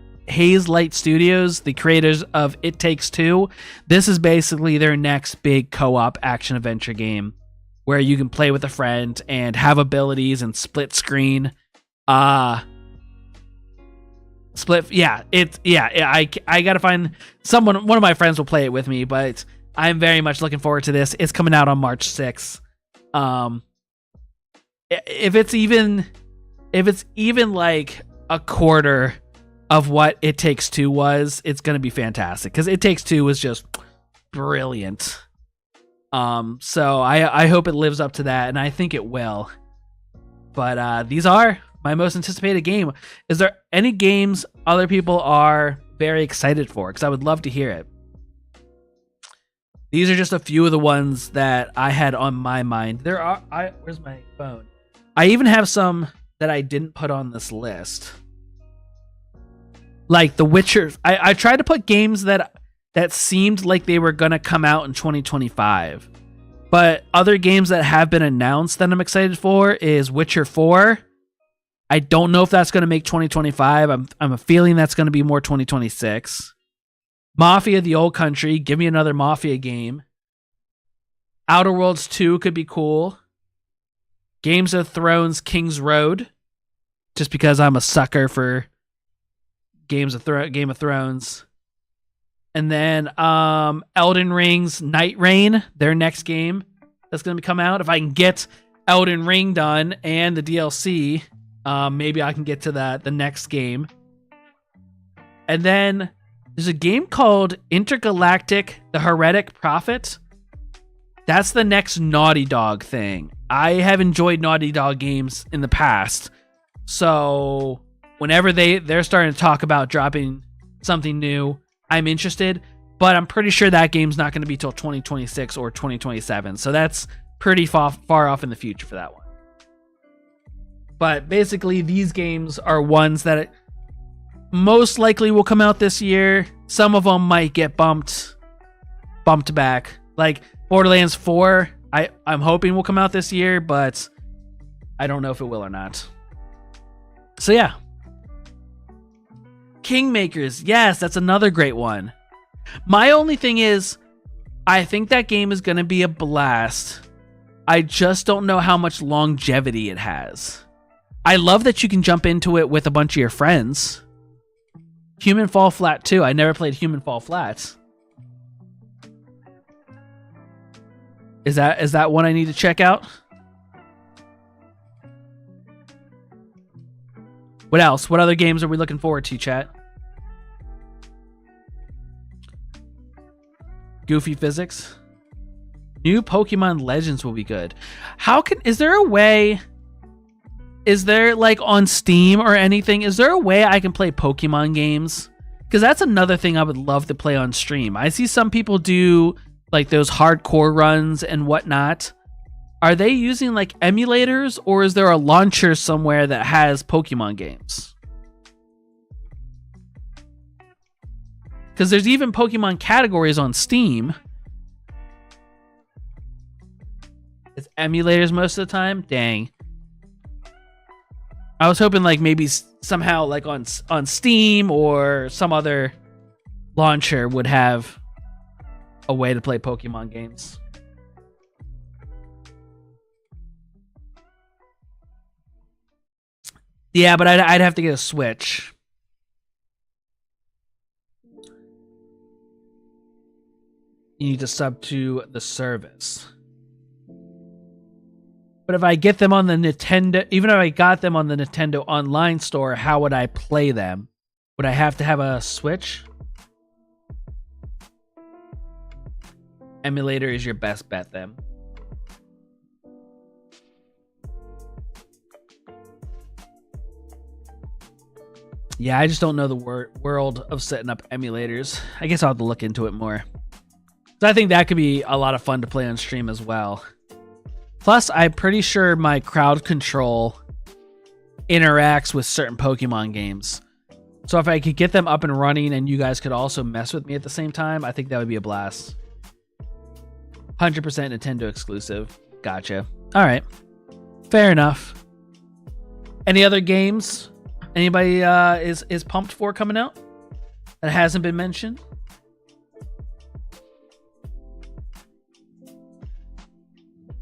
Studios, the creators of It Takes Two. This is basically their next big co-op action adventure game where you can play with a friend and have abilities and split screen. I gotta find someone. One of my friends will play it with me, but I'm very much looking forward to this. It's coming out on March 6th. If it's even like a quarter of what It Takes Two was, it's gonna be fantastic, because It Takes Two was just brilliant. So I hope it lives up to that, and I think it will. But these are my most anticipated game. Is there any games other people are very excited for? Because I would love to hear it. These are just a few of the ones that I had on my mind. Where's my phone? I even have some that I didn't put on this list. Like The Witcher. I tried to put games that seemed like they were going to come out in 2025. But other games that have been announced that I'm excited for is Witcher 4. I don't know if that's going to make 2025. I'm a feeling that's going to be more 2026. Mafia: The Old Country. Give me another Mafia game. Outer Worlds 2 could be cool. Games of Thrones King's Road. Just because I'm a sucker for Game of Thrones. And then Elden Ring's Night Reign, their next game. that's going to come out. If I can get Elden Ring done and the DLC, maybe I can get to the next game. And then there's a game called Intergalactic: The Heretic Prophet. That's the next Naughty Dog thing. I have enjoyed Naughty Dog games in the past. So whenever they're starting to talk about dropping something new, I'm interested. But I'm pretty sure that game's not going to be till 2026 or 2027. So that's pretty far off in the future for that one. But basically, these games are ones that most likely will come out this year. Some of them might get bumped back. Like Borderlands 4, I'm hoping will come out this year, but I don't know if it will or not. So yeah. Kingmakers, yes, that's another great one. My only thing is, I think that game is going to be a blast. I just don't know how much longevity it has. I love that you can jump into it with a bunch of your friends. Human Fall Flat 2. I never played Human Fall Flat. Is that one I need to check out? What else? What other games are we looking forward to, chat? Goofy Physics. New Pokemon Legends will be good. Is there a way... Is there, like, on Steam or anything, is there a way I can play Pokemon games? Because that's another thing I would love to play on stream. I see some people do, like, those hardcore runs and whatnot. Are they using, like, emulators, or is there a launcher somewhere that has Pokemon games? Because there's even Pokemon categories on Steam. It's emulators most of the time? Dang. I was hoping like maybe somehow like on Steam or some other launcher would have a way to play Pokemon games. Yeah, but I'd have to get a Switch. You need to sub to the service. But if I get them on the Nintendo, even if I got them on the Nintendo Online Store, how would I play them? Would I have to have a Switch? Emulator is your best bet then. Yeah, I just don't know the world of setting up emulators. I guess I'll have to look into it more. So I think that could be a lot of fun to play on stream as well. Plus, I'm pretty sure my crowd control interacts with certain Pokemon games. So if I could get them up and running and you guys could also mess with me at the same time, I think that would be a blast. 100% Nintendo exclusive. Gotcha. All right. Fair enough. Any other games anybody is pumped for coming out that hasn't been mentioned?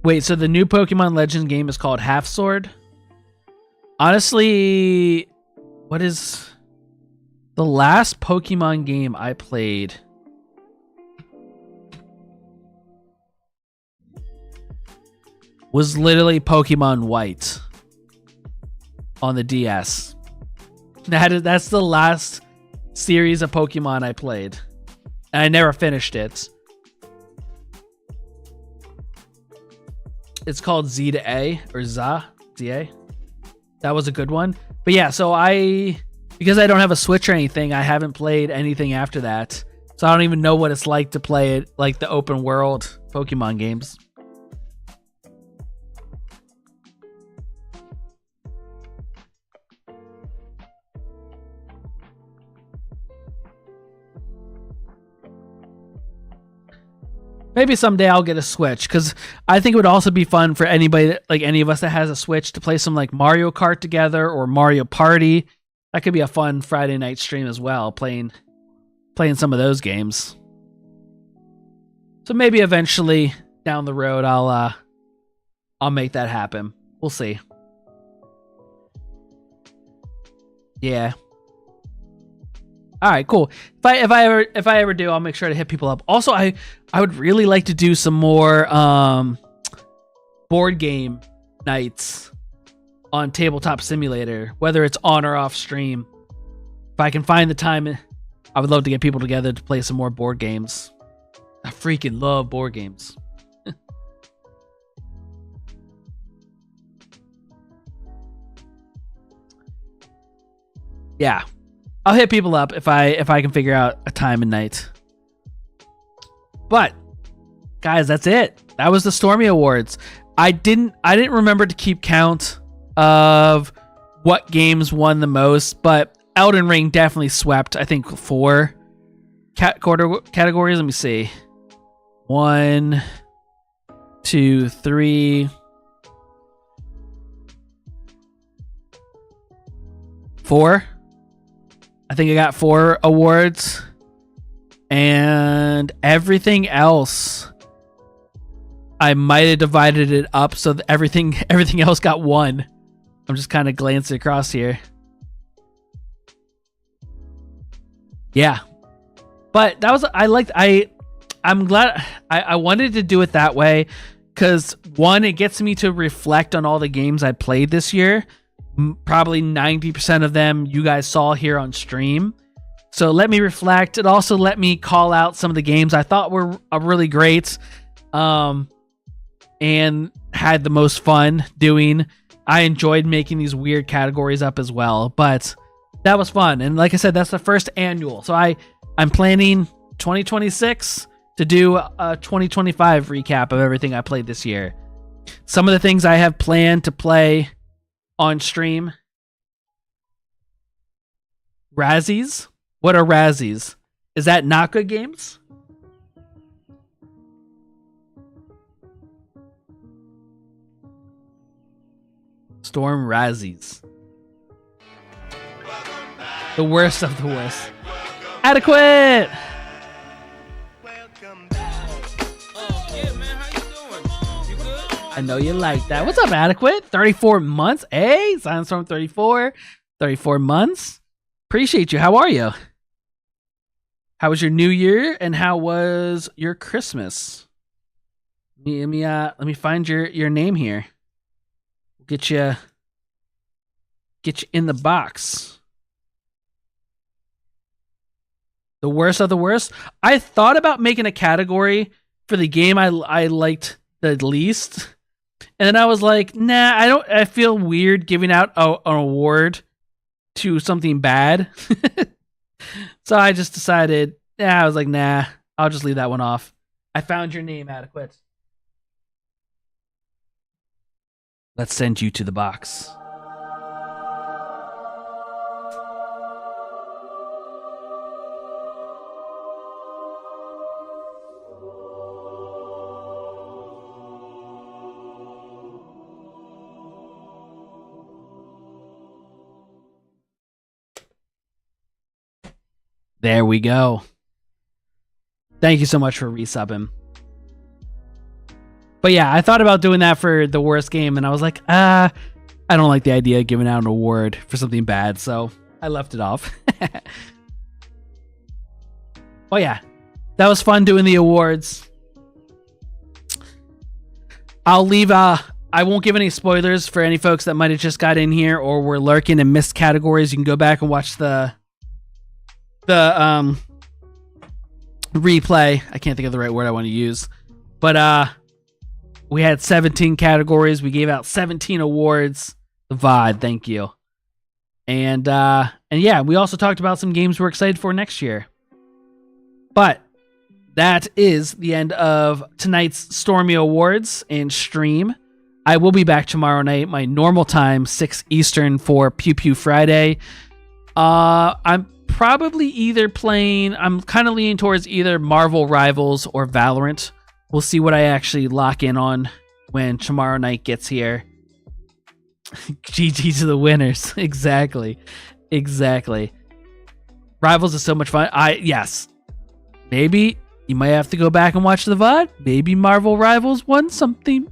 Wait, so the new Pokemon Legends game is called Half Sword? Honestly, what is the last Pokemon game I played? Was literally Pokemon White on the DS. That's the last series of Pokemon I played. And I never finished it. It's called Z to A or ZA. That was a good one. But yeah, so because I don't have a Switch or anything, I haven't played anything after that. So I don't even know what it's like to play it like the open world Pokemon games. Maybe someday I'll get a Switch, because I think it would also be fun for anybody, like any of us that has a Switch, to play some like Mario Kart together or Mario Party. That could be a fun Friday night stream as well, playing some of those games. So maybe eventually down the road I'll make that happen. We'll see. Yeah. All right, cool. If I ever do, I'll make sure to hit people up. Also, I would really like to do some more board game nights on Tabletop Simulator, whether it's on or off stream. If I can find the time, I would love to get people together to play some more board games. I freaking love board games. Yeah, I'll hit people up if I can figure out a time and night. But guys, that's it. That was the Stormy Awards. I didn't remember to keep count of what games won the most, but Elden Ring definitely swept. I think 4 categories. Let me see. 1, 2, 3, 4. I think I got 4 awards, and everything else I might have divided it up so that everything else got 1. I'm just kind of glancing across here. Yeah, but that was I'm glad I wanted to do it that way because 1, it gets me to reflect on all the games I played this year. Probably 90% of them you guys saw here on stream. So let me reflect. It also let me call out some of the games I thought were really great and had the most fun doing. I enjoyed making these weird categories up as well, but that was fun. And like I said, that's the first annual. So I'm planning 2026 to do a 2025 recap of everything I played this year. Some of the things I have planned to play on stream. Razzies? What are Razzies? Is that not good games? Storm Razzies. The worst of the worst. Adequate! I know you like that. What's up, Adequate? 34 months. Hey, Sandstorm 34. 34 months. Appreciate you. How are you? How was your New Year and how was your Christmas? Let me find your name here. Get you in the box. The worst of the worst. I thought about making a category for the game I liked the least. And then I was like, nah, I feel weird giving out an award to something bad. So I just decided, I was like, nah, I'll just leave that one off. I found your name, Adequate. Let's send you to the box. There we go. Thank you so much for resubbing. But yeah, I thought about doing that for the worst game, and I was like, I don't like the idea of giving out an award for something bad, so I left it off. Oh yeah, that was fun doing the awards. I'll leave, I won't give any spoilers for any folks that might have just got in here or were lurking and missed categories. You can go back and watch the replay. I can't think of the right word I want to use, but we had 17 categories. We gave out 17 awards. The VOD, thank you. And yeah, we also talked about some games we're excited for next year. But that is the end of tonight's Stormy Awards and stream. I will be back tomorrow night, my normal time, 6 Eastern for Pew Pew Friday. I'm probably I'm kind of leaning towards either Marvel Rivals or Valorant. We'll see what I actually lock in on when tomorrow night gets here. GG to the winners. Exactly. Rivals is so much fun. Yes. Maybe you might have to go back and watch the VOD. Maybe Marvel Rivals won something.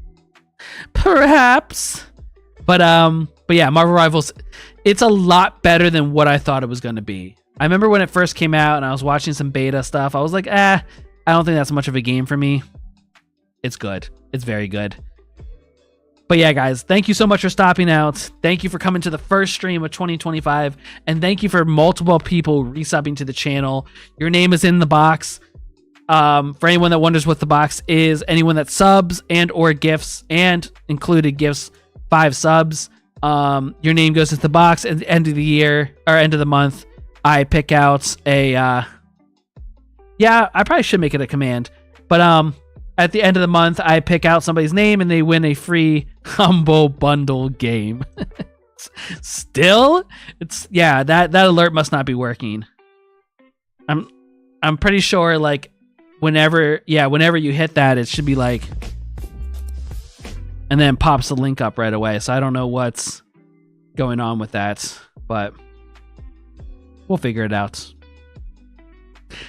Perhaps. But yeah, Marvel Rivals, it's a lot better than what I thought it was going to be. I remember when it first came out and I was watching some beta stuff. I was like, I don't think that's much of a game for me. It's good. It's very good. But yeah, guys, thank you so much for stopping out. Thank you for coming to the first stream of 2025. And thank you for multiple people resubbing to the channel. Your name is in the box. For anyone that wonders what the box is, anyone that subs and or gifts, and included gifts, 5 subs, your name goes into the box. At the end of the year, or end of the month, I pick out a... yeah, I probably should make it a command. But at the end of the month, I pick out somebody's name and they win a free Humble Bundle game. Still, that alert must not be working. I'm pretty sure like whenever you hit that, it should be like, and then pops the link up right away. So I don't know what's going on with that, but we'll figure it out.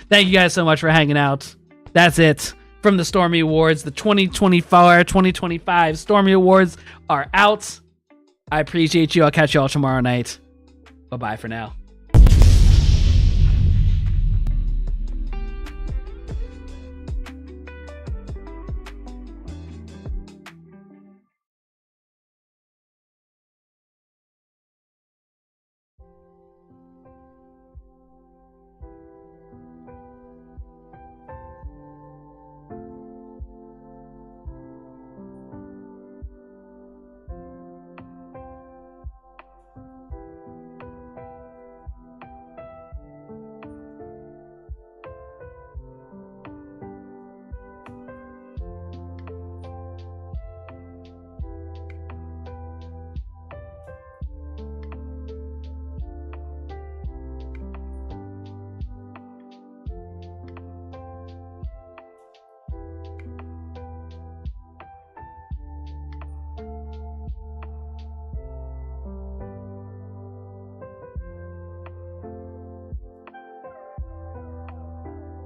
Thank you guys so much for hanging out. That's it from the Stormy Awards. The 2024-2025 Stormy Awards are out. I appreciate you. I'll catch you all tomorrow night. Bye-bye for now.